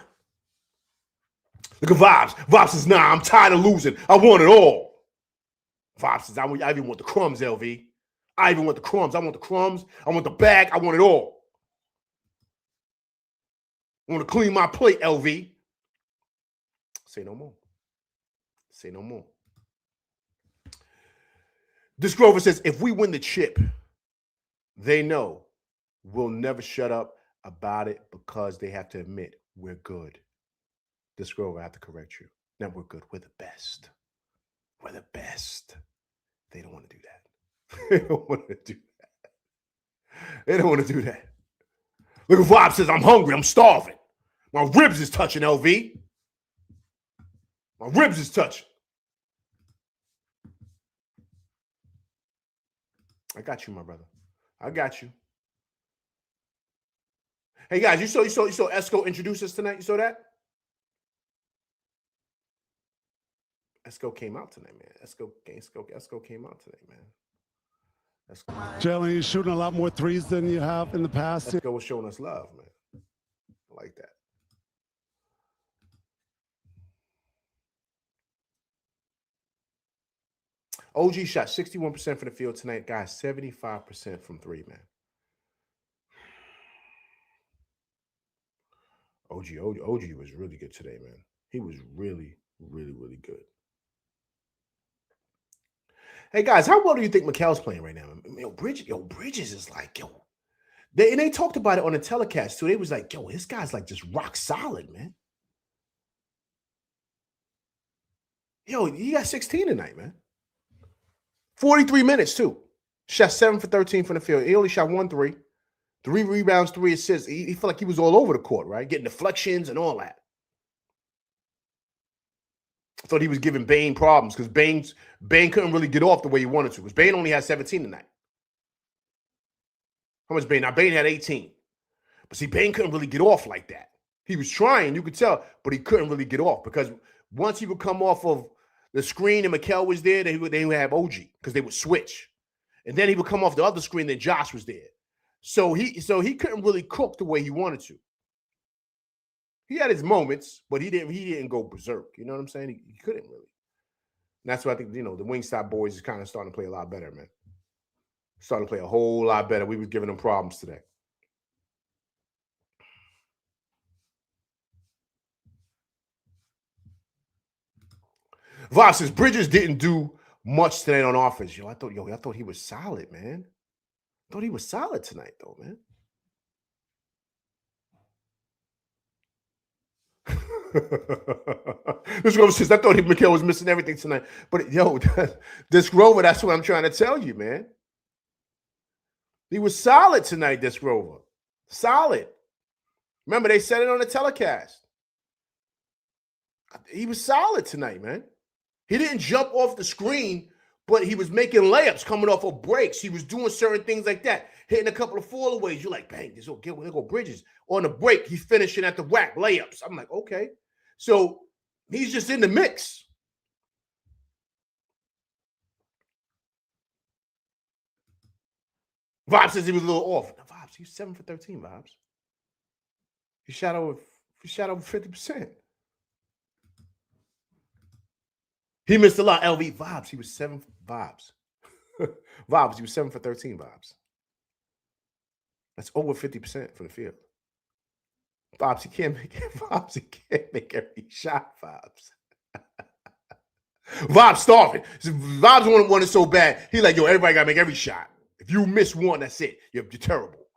Look at Vibes. Vibes says, nah, I'm tired of losing. I want it all. Vibes says, I even want the crumbs, LV. I even want the crumbs. I want the crumbs. I want the bag. I want it all. I want to clean my plate, LV. Say no more. Say no more. This Grover says, if we win the chip, they know we'll never shut up about it because they have to admit we're good. This Grover, I have to correct you. Now we're good. We're the best. We're the best. They don't want to do that. They don't want to do that. They don't want to do that. Look at Vibe says, I'm hungry. I'm starving. My ribs is touching, LV. My ribs is touching. I got you, my brother. I got you. Hey guys, you saw Esco introduce us tonight. You saw that? Esco came out tonight, man. Esco came out tonight, man. Jalen, you're shooting a lot more threes than you have in the past. Esco was showing us love, man. I like that. OG shot 61% from the field tonight. Guys, 75% from three, man. OG was really good today, man. He was really, really, really good. Hey, guys, how well do you think Mikal's playing right now? Bridges is like, they talked about it on the telecast, too. They was like, this guy's like just rock solid, man. He got 16 tonight, man. 43 minutes, too. Shot 7 for 13 from the field. He only shot 1 3. 3 rebounds, 3 assists. He felt like he was all over the court, right? Getting deflections and all that. I thought he was giving Bane problems because Bane couldn't really get off the way he wanted to because Bane only had 17 tonight. How much Bane? Now, Bane had 18. But see, Bane couldn't really get off like that. He was trying, you could tell, but he couldn't really get off because once he would come off of the screen and Mikal was there, they would have OG because they would switch. And then he would come off the other screen, then Josh was there. So he couldn't really cook the way he wanted to. He had his moments, but he didn't go berserk. You know what I'm saying? He couldn't really. And that's why I think, the Wingstop boys is kind of starting to play a lot better, man. Starting to play a whole lot better. We was giving them problems today. Voss says Bridges didn't do much tonight on offense. I thought he was solid, man. I thought he was solid tonight, though, man. This Grover says, I thought Mikal was missing everything tonight. But, this Grover, that's what I'm trying to tell you, man. He was solid tonight, this Grover. Solid. Remember, they said it on the telecast. He was solid tonight, man. He didn't jump off the screen, but he was making layups coming off of breaks. He was doing certain things like that, hitting a couple of fallaways. You're like, bang, there go Bridges. On the break, he's finishing at the rack, layups. I'm like, okay. So he's just in the mix. Vibes says he was a little off. No, Vibes, he's 7 for 13, Vibes. He shot over 50%. He missed a lot. LV Vibes, he was 7 Vibes. Vibes, he was 7 for 13, Vibes. That's over 50% from the field. Vibes, he can't make it. Vibes, he can't make every shot, Vibes. Vibes starving. Vibes wanted so bad. He like, yo, everybody got to make every shot. If you miss one, that's it. You're terrible.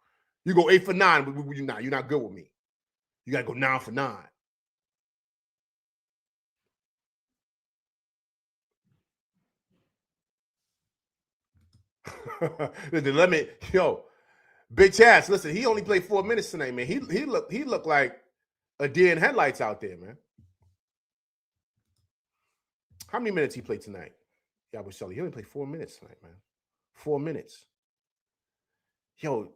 You go 8 for 9, you're not good with me. You got to go 9 for 9. Let me, yo, Big Chaz, listen, he only played 4 minutes tonight, man. He looked like a deer in headlights out there, man. How many minutes he played tonight? Yeah, he only played 4 minutes tonight, man. 4 minutes. Yo,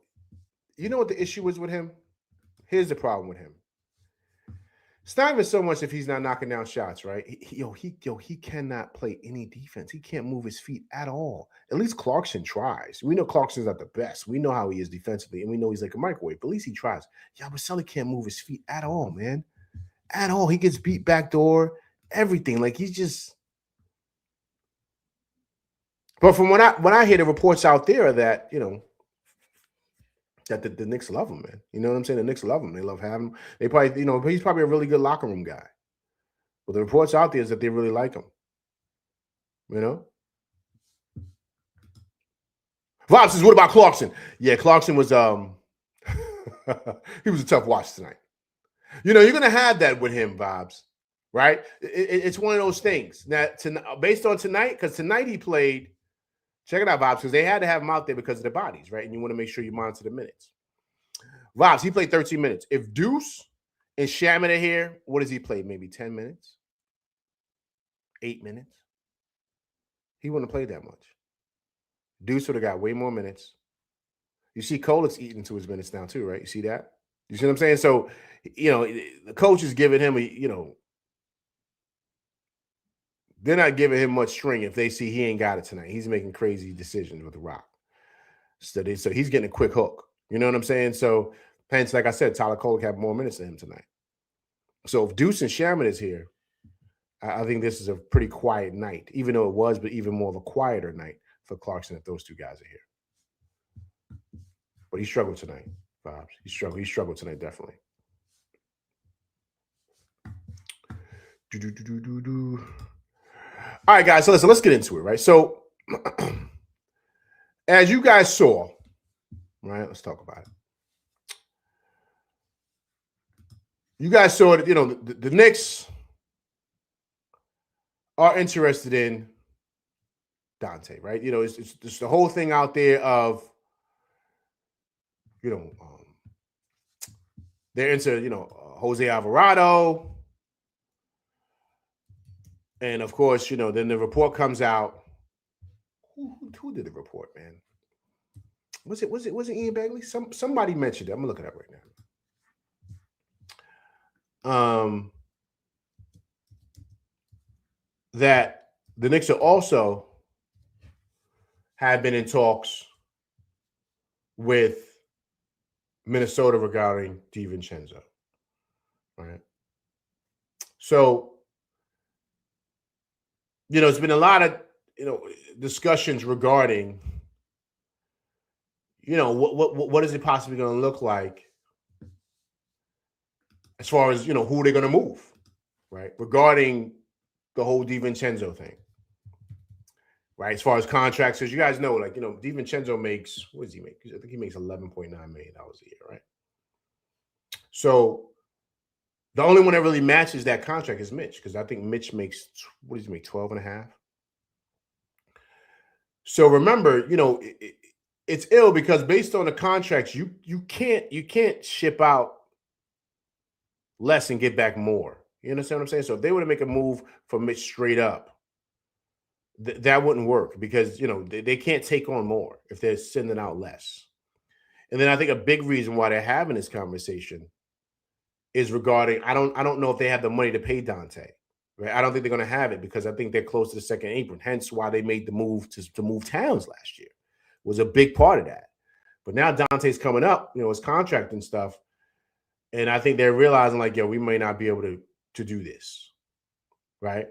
you know what the issue is with him? Here's the problem with him. It's not even so much if he's not knocking down shots, right? He cannot play any defense. He can't move his feet at all. At least Clarkson tries. We know Clarkson's not the best. We know how he is defensively, and we know he's like a microwave, but at least he tries. Yabusele can't move his feet at all, man. At all. He gets beat backdoor, everything. Like, he's just... But from when I hear the reports out there are that, you know, that the Knicks love him, man. You know what I'm saying? The Knicks love him. They love having him. They probably, you know, he's probably a really good locker room guy. But the reports out there is that they really like him. You know? Vibes says, what about Clarkson? Yeah, Clarkson was he was a tough watch tonight. You know, you're gonna have that with him, Vibes, right? It's one of those things. Now, based on tonight, because tonight he played. Check it out, Vibes, because they had to have him out there because of the bodies, right? And you want to make sure you monitor the minutes. Vibes, he played 13 minutes. If Deuce and Shaman are here, what does he play? Maybe 10 minutes? 8 minutes? He wouldn't have played that much. Deuce would have got way more minutes. You see Kolik's eating into his minutes now too, right? You see that? You see what I'm saying? So, you know, the coach is giving him they're not giving him much string if they see he ain't got it tonight. He's making crazy decisions with the rock. So he's getting a quick hook. You know what I'm saying? So, hence, like I said, Tyler Kolik had more minutes than him tonight. So if Deuce and Shaman is here, I think this is a pretty quiet night, even though it was, but even more of a quieter night for Clarkson if those two guys are here. But he struggled tonight, Vibes. He struggled tonight, definitely. All right, guys, so let's get into it, right? So, as you guys saw, right, let's talk about it. You guys saw that, you know, the Knicks are interested in Dante, right? You know, it's just the whole thing out there of, you know, they're into, you know, Jose Alvarado. And of course, you know, then the report comes out. Who did the report, man? Was it Ian Begley? Somebody mentioned it. I'm gonna look it up right now. That the Knicks are also have been in talks with Minnesota regarding DiVincenzo. Right. So, you know, it's been a lot of, you know, discussions regarding, you know, what is it possibly going to look like as far as, you know, who they're going to move, right? Regarding the whole DiVincenzo thing, right? As far as contracts, as you guys know, like, you know, DiVincenzo makes, what does he make? I think he makes $11.9 million a year, right? So the only one that really matches that contract is Mitch, because I think Mitch makes, what does he make, 12.5? So remember, you know, it's ill because based on the contracts, you can't ship out less and get back more. You understand what I'm saying? So if they were to make a move for Mitch straight up, that wouldn't work because, you know, they can't take on more if they're sending out less. And then I think a big reason why they're having this conversation is regarding, I don't know if they have the money to pay Dante. Right? I don't think they're going to have it because I think they're close to the second apron. Hence why they made the move to move Towns last year. Was a big part of that. But now Dante's coming up, his contract and stuff. And I think they're realizing like, yo, we may not be able to do this. Right.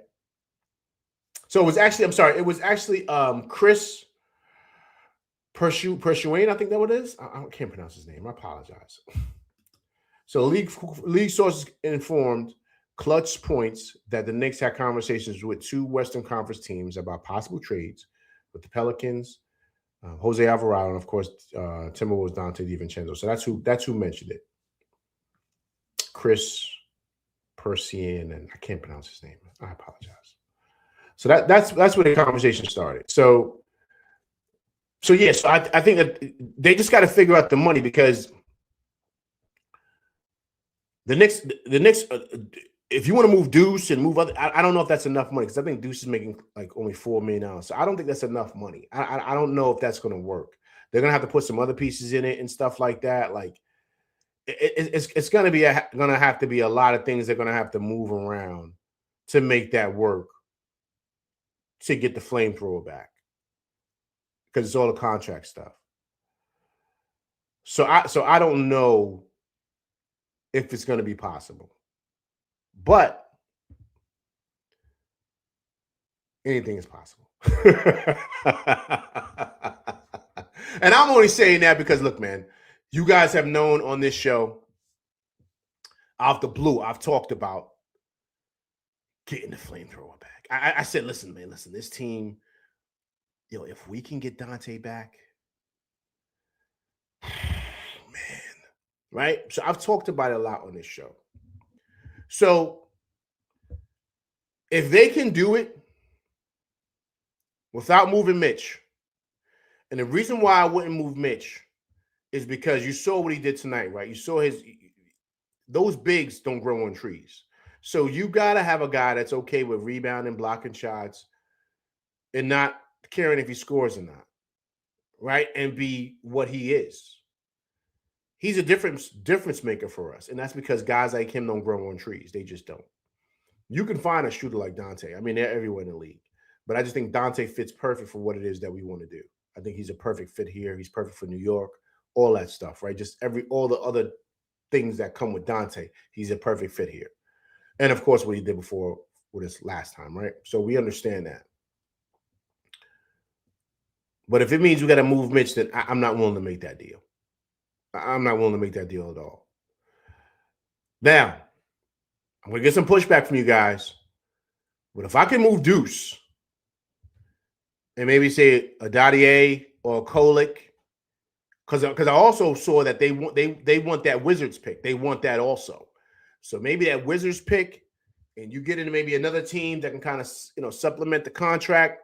So it was actually Chris Persuane, I think that what it is. I can't pronounce his name. I apologize. So league sources informed Clutch Points that the Knicks had conversations with 2 Western Conference teams about possible trades with the Pelicans, Jose Alvarado, and of course Timberwolves Dante DiVincenzo. So that's who mentioned it. Chris Persian, and I can't pronounce his name. I apologize. So that's where the conversation started. So yes, I think that they just got to figure out the money, because the Knicks, if you want to move Deuce and move other, I don't know if that's enough money, because I think Deuce is making like only $4 million. So I don't think that's enough money. I don't know if that's going to work. They're going to have to put some other pieces in it and stuff like that. Like it's going to have to be a lot of things they're going to have to move around to make that work, to get the flamethrower back, because it's all the contract stuff. So I don't know if it's going to be possible, but anything is possible. And I'm only saying that because, look, man, you guys have known on this show, out the blue, I've talked about getting the flamethrower back. I said, listen, this team, if we can get Dante back, man, right? So I've talked about it a lot on this show. So if they can do it without moving Mitch, and the reason why I wouldn't move Mitch is because you saw what he did tonight, right? You saw those bigs don't grow on trees. So you got to have a guy that's okay with rebounding, blocking shots, and not caring if he scores or not, right? And be what he is. He's a difference maker for us, and that's because guys like him don't grow on trees. They just don't. You can find a shooter like Dante. I mean, they're everywhere in the league. But I just think Dante fits perfect for what it is that we want to do. I think he's a perfect fit here. He's perfect for New York, all that stuff, right? Just all the other things that come with Dante. He's a perfect fit here. And, of course, what he did before with us last time, right? So we understand that. But if it means we got to move Mitch, then I'm not willing to make that deal. I'm not willing to make that deal at all. Now, I'm going to get some pushback from you guys. But if I can move Deuce and maybe say a Dadier or a Kolick, because I also saw that they want that Wizards pick. They want that also. So maybe that Wizards pick, and you get into maybe another team that can kind of supplement the contract,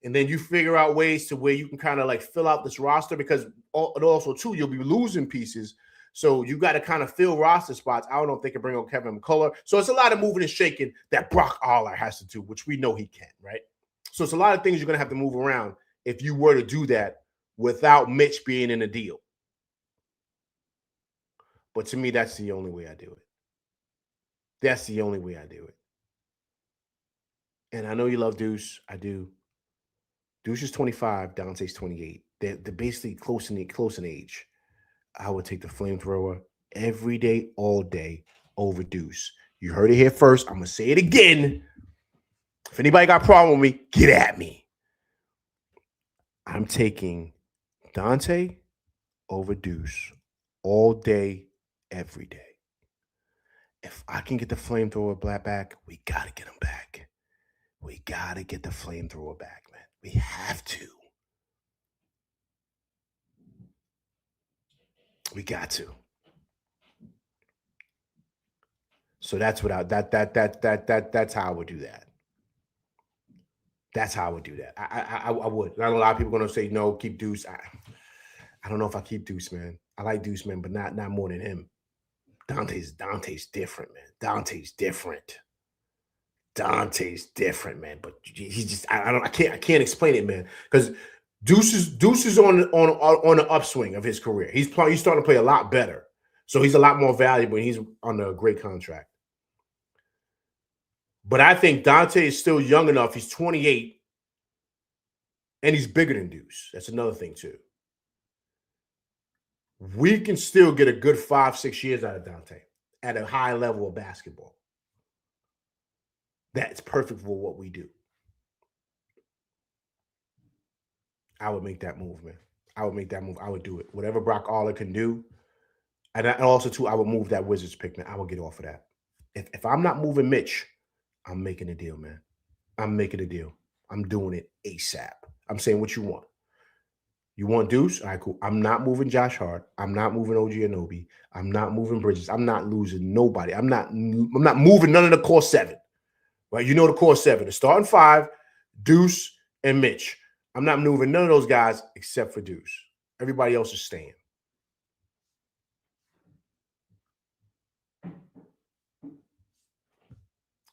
and then you figure out ways to where you can kind of like fill out this roster, because also too you'll be losing pieces. So you got to kind of fill roster spots. I don't know if they can bring on Kevin McCullough. So it's a lot of moving and shaking that Brock Aller has to do, which we know he can, right? So it's a lot of things you're going to have to move around if you were to do that without Mitch being in a deal. But to me, that's the only way I do it. That's the only way I do it. And I know you love Deuce. I do. Deuce is 25. Dante's 28. They're basically close in age. I would take the flamethrower every day, all day over Deuce. You heard it here first. I'm going to say it again. If anybody got a problem with me, get at me. I'm taking Dante over Deuce all day, every day. If I can get the flamethrower back, we got to get him back. We got to get the flamethrower back, man. We have to. We got to. So that's what that's how I would do that. That's how I would do that. I would. I know a lot of people are going to say, no, keep Deuce. I don't know if I keep Deuce, man. I like Deuce, man, but not more than him. Dante's different, man. Dante's different, man. But he's just I can't explain it, man. Because Deuce is on the upswing of his career. He's starting to play a lot better. So he's a lot more valuable, and he's on a great contract. But I think Dante is still young enough. He's 28, and he's bigger than Deuce. That's another thing, too. we can still get a good 5-6 years out of Dante at a high level of basketball. That's perfect for what we do. I would make that move, man. I would make that move. I would do it. Whatever Brock Aller can do. And also, too, I would move that Wizards pick, man. I would get off of that. If I'm not moving Mitch, I'm making a deal, man. I'm making a deal. I'm doing it ASAP. I'm saying what you want. You want Deuce? All right, cool. I'm not moving Josh Hart. I'm not moving OG Anunoby. I'm not moving Bridges. I'm not losing nobody. I'm not moving none of the core 7. Right? You know the core 7. The starting 5, Deuce and Mitch. I'm not moving none of those guys except for Deuce. Everybody else is staying.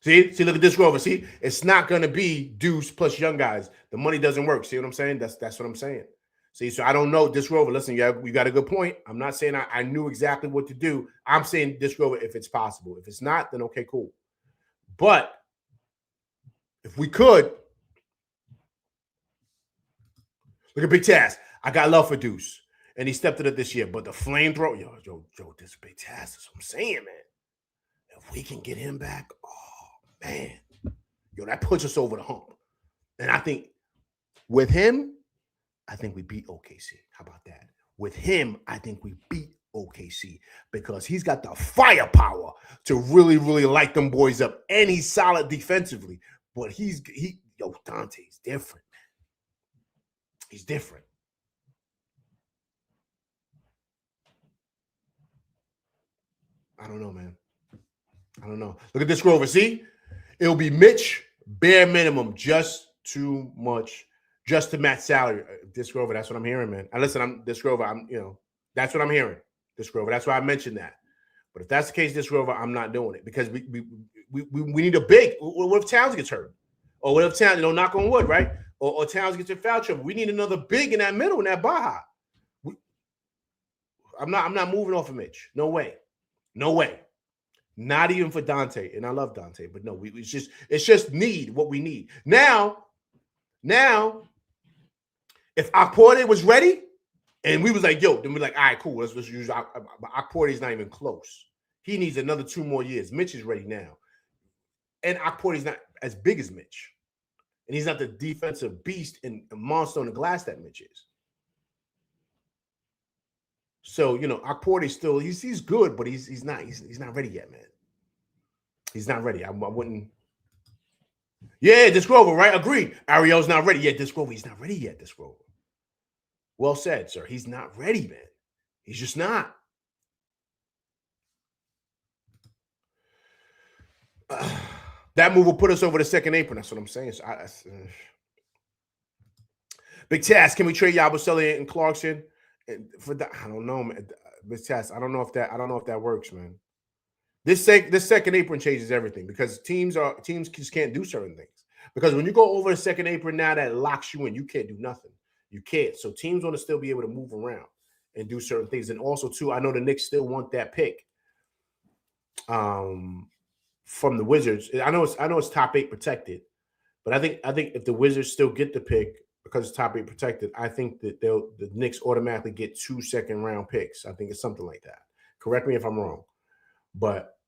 See, look at this Rover. See, it's not going to be Deuce plus young guys. The money doesn't work. See what I'm saying? That's what I'm saying. See, so I don't know this Rover. Listen, you got a good point. I'm not saying I knew exactly what to do. I'm saying this Rover if it's possible. If it's not, then okay, cool. But if we could, look at Big Taz. I got love for Deuce, and he stepped it up this year. But the flamethrower, yo, this Big Taz. That's what I'm saying, man. If we can get him back, man, that puts us over the hump. And I think with him, I think we beat OKC. How about that? With him, I think we beat OKC because he's got the firepower to really, really light them boys up. And he's solid defensively. But Dante's different, man. He's different. I don't know, man. I don't know. Look at this Grover. See? It'll be Mitch, bare minimum, just too much, just to match salary. This Grover, that's what I'm hearing, man. And listen, that's what I'm hearing. This Grover. That's why I mentioned that. But if that's the case, this Grover, I'm not doing it because we need a big. What if Towns gets hurt? Or what if Towns, knock on wood, right? Or Towns gets in foul trouble. We need another big in that middle, in that Baja. I'm not moving off of Mitch. No way. No way. Not even for Dante, and I love Dante, but no, it's just need what we need now. If Akporte was ready, and we was like, yo, then we're like, all right, cool, let's use Akporte's not even close. He needs another 2 more years. Mitch is ready now, and Akporte's not as big as Mitch, and he's not the defensive beast and monster on the glass that Mitch is. So, Akporte still, he's good, but he's not ready yet, man. He's not ready. I wouldn't. Yeah, this Grover, right? Agreed. Ariel's not ready yet. This Grover, he's not ready yet. This Grover. Well said, sir. He's not ready, man. He's just not. That move will put us over the second apron. That's what I'm saying. So Big Taz, can we trade Yabusele and Clarkson? For that, I don't know, man. Big Taz, I don't know if that works, man. This second apron changes everything because teams just can't do certain things. Because when you go over the second apron now, that locks you in. You can't do nothing. You can't. So teams want to still be able to move around and do certain things. And also, too, I know the Knicks still want that pick from the Wizards. I know it's top 8 protected, but I think if the Wizards still get the pick because it's top 8 protected, I think that the Knicks automatically get 2 second-round picks. I think it's something like that. Correct me if I'm wrong. But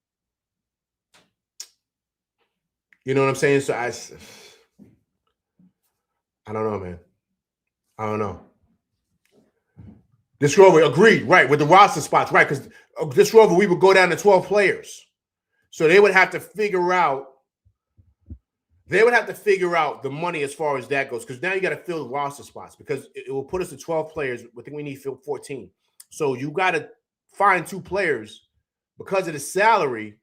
you know what I'm saying? So I don't know, man. I don't know. This Rover, agreed, right, with the roster spots, right? Because this Rover, we would go down to 12 players. So they would have to figure out the money as far as that goes. Because now you got to fill roster spots because it will put us to 12 players. I think we need to fill 14. So you got to find 2 players. Because of the salary,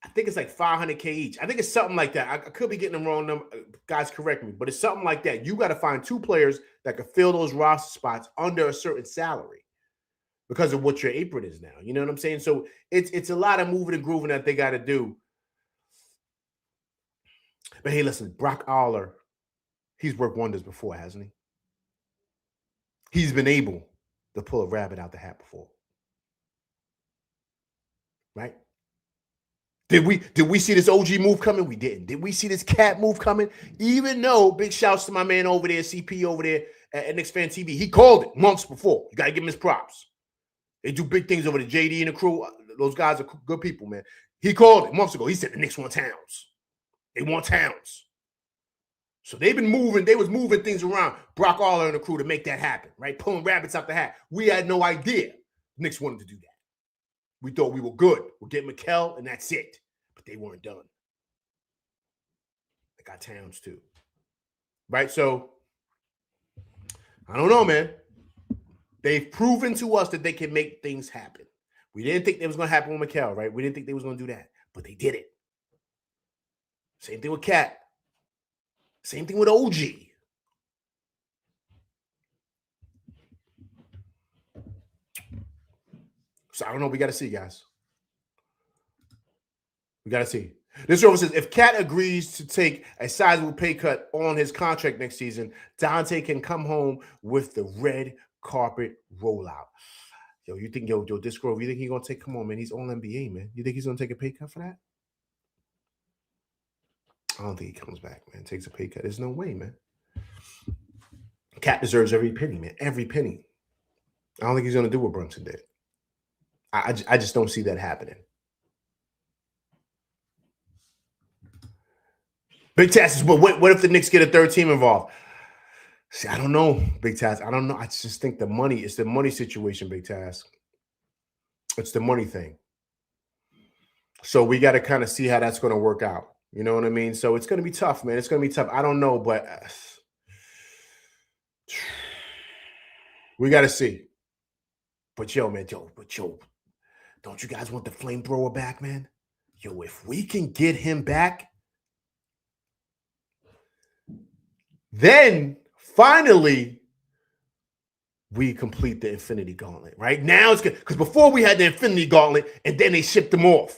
I think it's like $500K each. I think it's something like that. I could be getting the wrong number. Guys, correct me. But it's something like that. You got to find 2 players that can fill those roster spots under a certain salary because of what your apron is now. You know what I'm saying? So it's a lot of moving and grooving that they got to do. But hey, listen, Brock Aller, he's worked wonders before, hasn't he? He's been able to pull a rabbit out the hat before. Right? Did we see this OG move coming? We didn't. Did we see this cat move coming? Even though big shouts to my man over there, CP over there at Knicks Fan TV. He called it months before. You got to give him his props. They do big things over the JD and the crew. Those guys are good people, man. He called it months ago. He said the Knicks want Towns. They want Towns. So they've been moving. They was moving things around. Brock Aller and the crew to make that happen, right? Pulling rabbits out the hat. We had no idea the Knicks wanted to do that. We thought we were good. We'll get Mikal, and that's it. But they weren't done. They got Towns too. Right? So, I don't know, man. They've proven to us that they can make things happen. We didn't think it was going to happen with Mikal, right? We didn't think they was going to do that. But they did it. Same thing with Cat. Same thing with OG. So I don't know. We got to see, guys. We got to see. This over says, if Cat agrees to take a sizable pay cut on his contract next season, Dante can come home with the red carpet rollout. Yo, you think, Disgrove, you think he's going to take, come on, man, he's all NBA, man. You think he's going to take a pay cut for that? I don't think he comes back, man. Takes a pay cut. There's no way, man. Cat deserves every penny, man. Every penny. I don't think he's going to do what Brunson did. I just don't see that happening. Big Task is, but what if the Knicks get a third team involved? See, I don't know, Big Task. I don't know. I just think the money, it's the money situation, Big Task. It's the money thing. So we got to kind of see how that's going to work out. You know what I mean? So it's going to be tough, man. It's going to be tough. I don't know, but we got to see. But yo, man, don't you guys want the flamethrower back, man? Yo, if we can get him back, then finally we complete the Infinity Gauntlet, right? Now it's good. Because before we had the Infinity Gauntlet and then they shipped them off.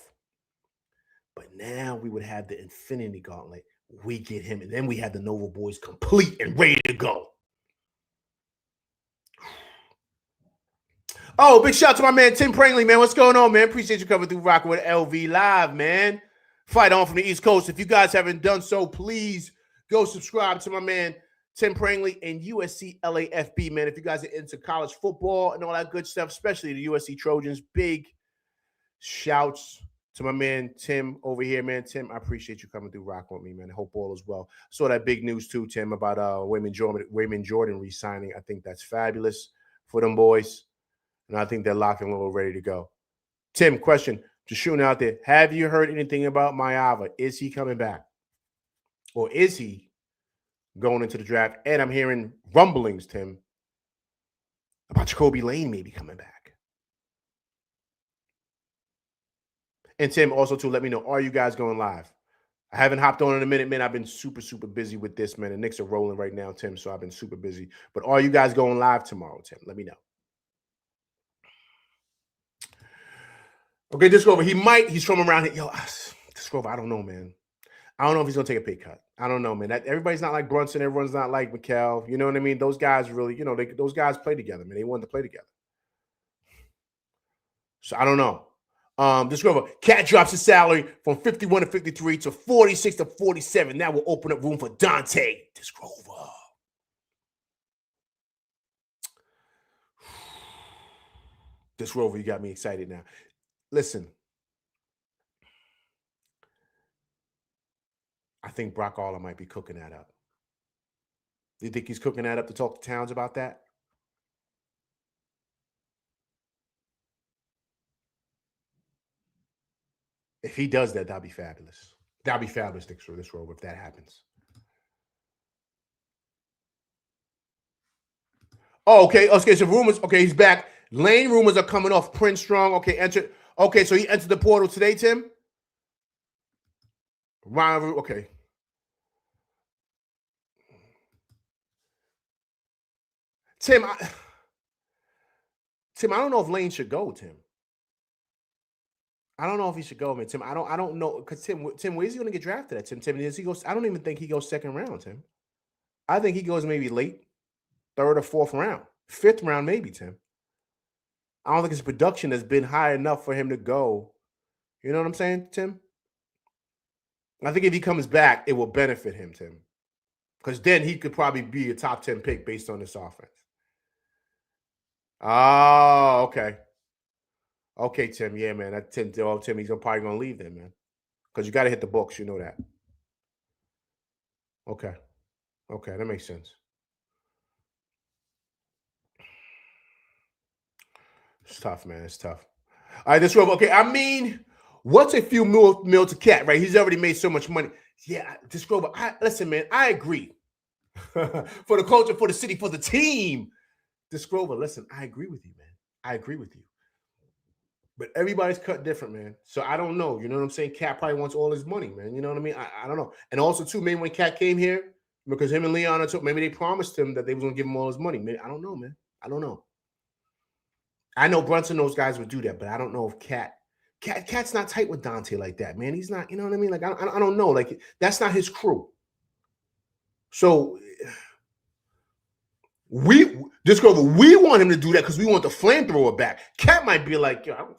But now we would have the Infinity Gauntlet. We get him, and then we have the Nova Boys complete and ready to go. Oh, big shout out to my man, Tim Prangley, man. What's going on, man? Appreciate you coming through rocking with LV Live, man. Fight on from the East Coast. If you guys haven't done so, please go subscribe to my man, Tim Prangley, and USC LAFB, man. If you guys are into college football and all that good stuff, especially the USC Trojans, big shouts to my man, Tim, over here, man. Tim, I appreciate you coming through rocking with me, man. I hope all is well. Saw that big news, too, Tim, about Raymond Jordan re-signing. I think that's fabulous for them boys. And I think they're locked and little ready to go. Tim, question, just shooting out there. Have you heard anything about Maiyava? Is he coming back? Or is he going into the draft? And I'm hearing rumblings, Tim, about Jacoby Lane maybe coming back. And Tim, also, too, let me know, are you guys going live? I haven't hopped on in a minute, man. I've been super, super busy with this, man. The Knicks are rolling right now, Tim, so I've been super busy. But are you guys going live tomorrow, Tim? Let me know. Okay, Discover, he's from around here. Yo, Discover, I don't know, man. I don't know if he's going to take a pay cut. I don't know, man. Everybody's not like Brunson. Everyone's not like Mikal. You know what I mean? Those guys really, those guys play together, man. They wanted to play together. So I don't know. Discover, Cat drops his salary from 51 to 53 to 46 to 47. That will open up room for Dante. Discover. Discover, you got me excited now. Listen, I think Brock Aller might be cooking that up. Do you think he's cooking that up to talk to Towns about that? If he does that, that'd be fabulous. That'd be fabulous, this road, if that happens. Oh, okay. Okay, so rumors. Okay, he's back. Lane rumors are coming off. Prince Strong. Okay, entered. Okay, so he entered the portal today, Tim? Ryan, okay. Tim, I don't know if Lane should go, Tim. I don't know if he should go, man. Tim, I don't know. Because Tim, where's he going to get drafted at, Tim? Does he go? I don't even think he goes second round, Tim. I think he goes maybe late, third or fourth round. Fifth round, maybe, Tim. I don't think his production has been high enough for him to go. You know what I'm saying, Tim? I think if he comes back, it will benefit him, Tim. Because then he could probably be a top 10 pick based on this offense. Oh, okay. Okay, Tim. Yeah, man. Tim, he's probably going to leave then, man. Because you got to hit the books. You know that. Okay. Okay, that makes sense. It's tough, man. It's tough. All right, this room. Okay, I mean, what's a few mil to Cat, right? He's already made so much money. Yeah, this Grover. Listen, man, I agree. For the culture, for the city, for the team. This Grover, listen, I agree with you, man. I agree with you. But everybody's cut different, man. So I don't know. You know what I'm saying? Cat probably wants all his money, man. You know what I mean? I don't know. And also, too, maybe when Cat came here, because him and Leon, maybe they promised him that they was going to give him all his money. Maybe, I don't know, man. I don't know. I know Brunson, those guys would do that, but I don't know if Cat's not tight with Dante like that, man. He's not, you know what I mean? Like, I don't know. Like, that's not his crew. So we want him to do that because we want the flamethrower back. Cat might be like, yo,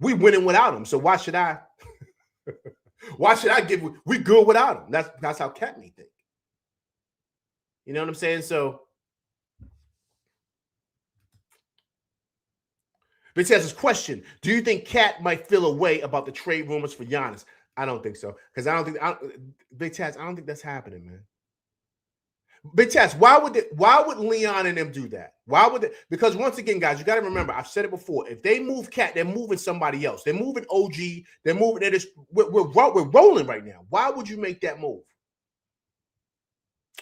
we winning without him. So why should I we good without him? That's how Cat may think. You know what I'm saying? So Bitch has this question. Do you think Cat might feel a way about the trade rumors for Giannis? I don't think so. Because I don't think that's happening, man. Big Taz, why would Leon and them do that? Why would they? Because once again, guys, you got to remember, I've said it before. If they move Cat, they're moving somebody else. They're moving OG. They're moving. We're rolling right now. Why would you make that move?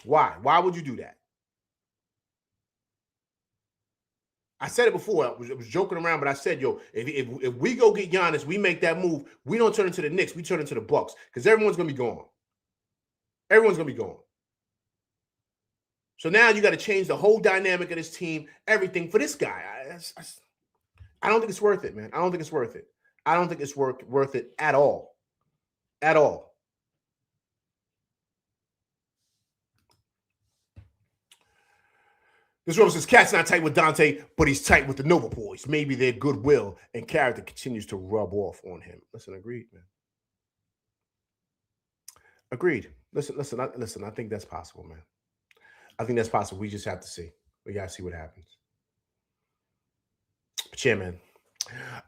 Why? Why would you do that? I said it before. I was joking around, but I said, yo, if we go get Giannis, we make that move. We don't turn into the Knicks. We turn into the Bucks because everyone's gonna be gone. Everyone's gonna be gone. So now you got to change the whole dynamic of this team, everything for this guy. I don't think it's worth it, man. I don't think it's worth it. I don't think it's worth it at all. At all. This one says, Cat's not tight with Dante, but he's tight with the Nova boys. Maybe their goodwill and character continues to rub off on him. Listen, agreed, man. Agreed. Listen, I think that's possible, man. I think that's possible. We just have to see. We got to see what happens. But yeah, man.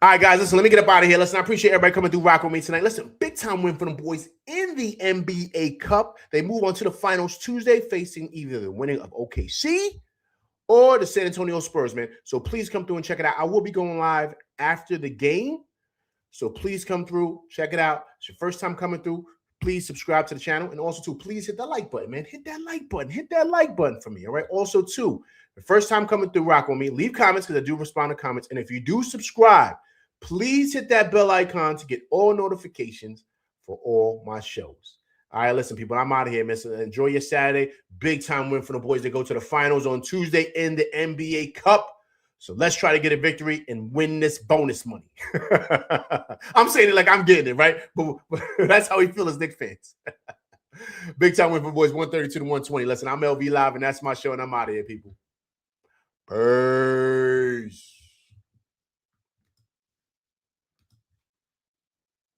All right, guys, listen, let me get up out of here. Listen, I appreciate everybody coming through rock with me tonight. Listen, big time win for them boys in the NBA Cup. They move on to the finals Tuesday, facing either the winning of OKC or the San Antonio Spurs, man. So please come through and check it out. I will be going live after the game. So please come through, check it out. It's your first time coming through. Please subscribe to the channel. And also, too, please hit that like button, man. Hit that like button. Hit that like button for me, all right? Also, too, the first time coming through rock with me, leave comments because I do respond to comments. And if you do subscribe, please hit that bell icon to get all notifications for all my shows. All right, listen, people, I'm out of here, man. So enjoy your Saturday. Big time win for the boys. They go to the finals on Tuesday in the NBA Cup. So let's try to get a victory and win this bonus money. I'm saying it like I'm getting it, right? But that's how we feel as Knicks fans. Big time win for boys, 132 to 120. Listen, I'm LV Live, and that's my show, and I'm out of here, people. Peace.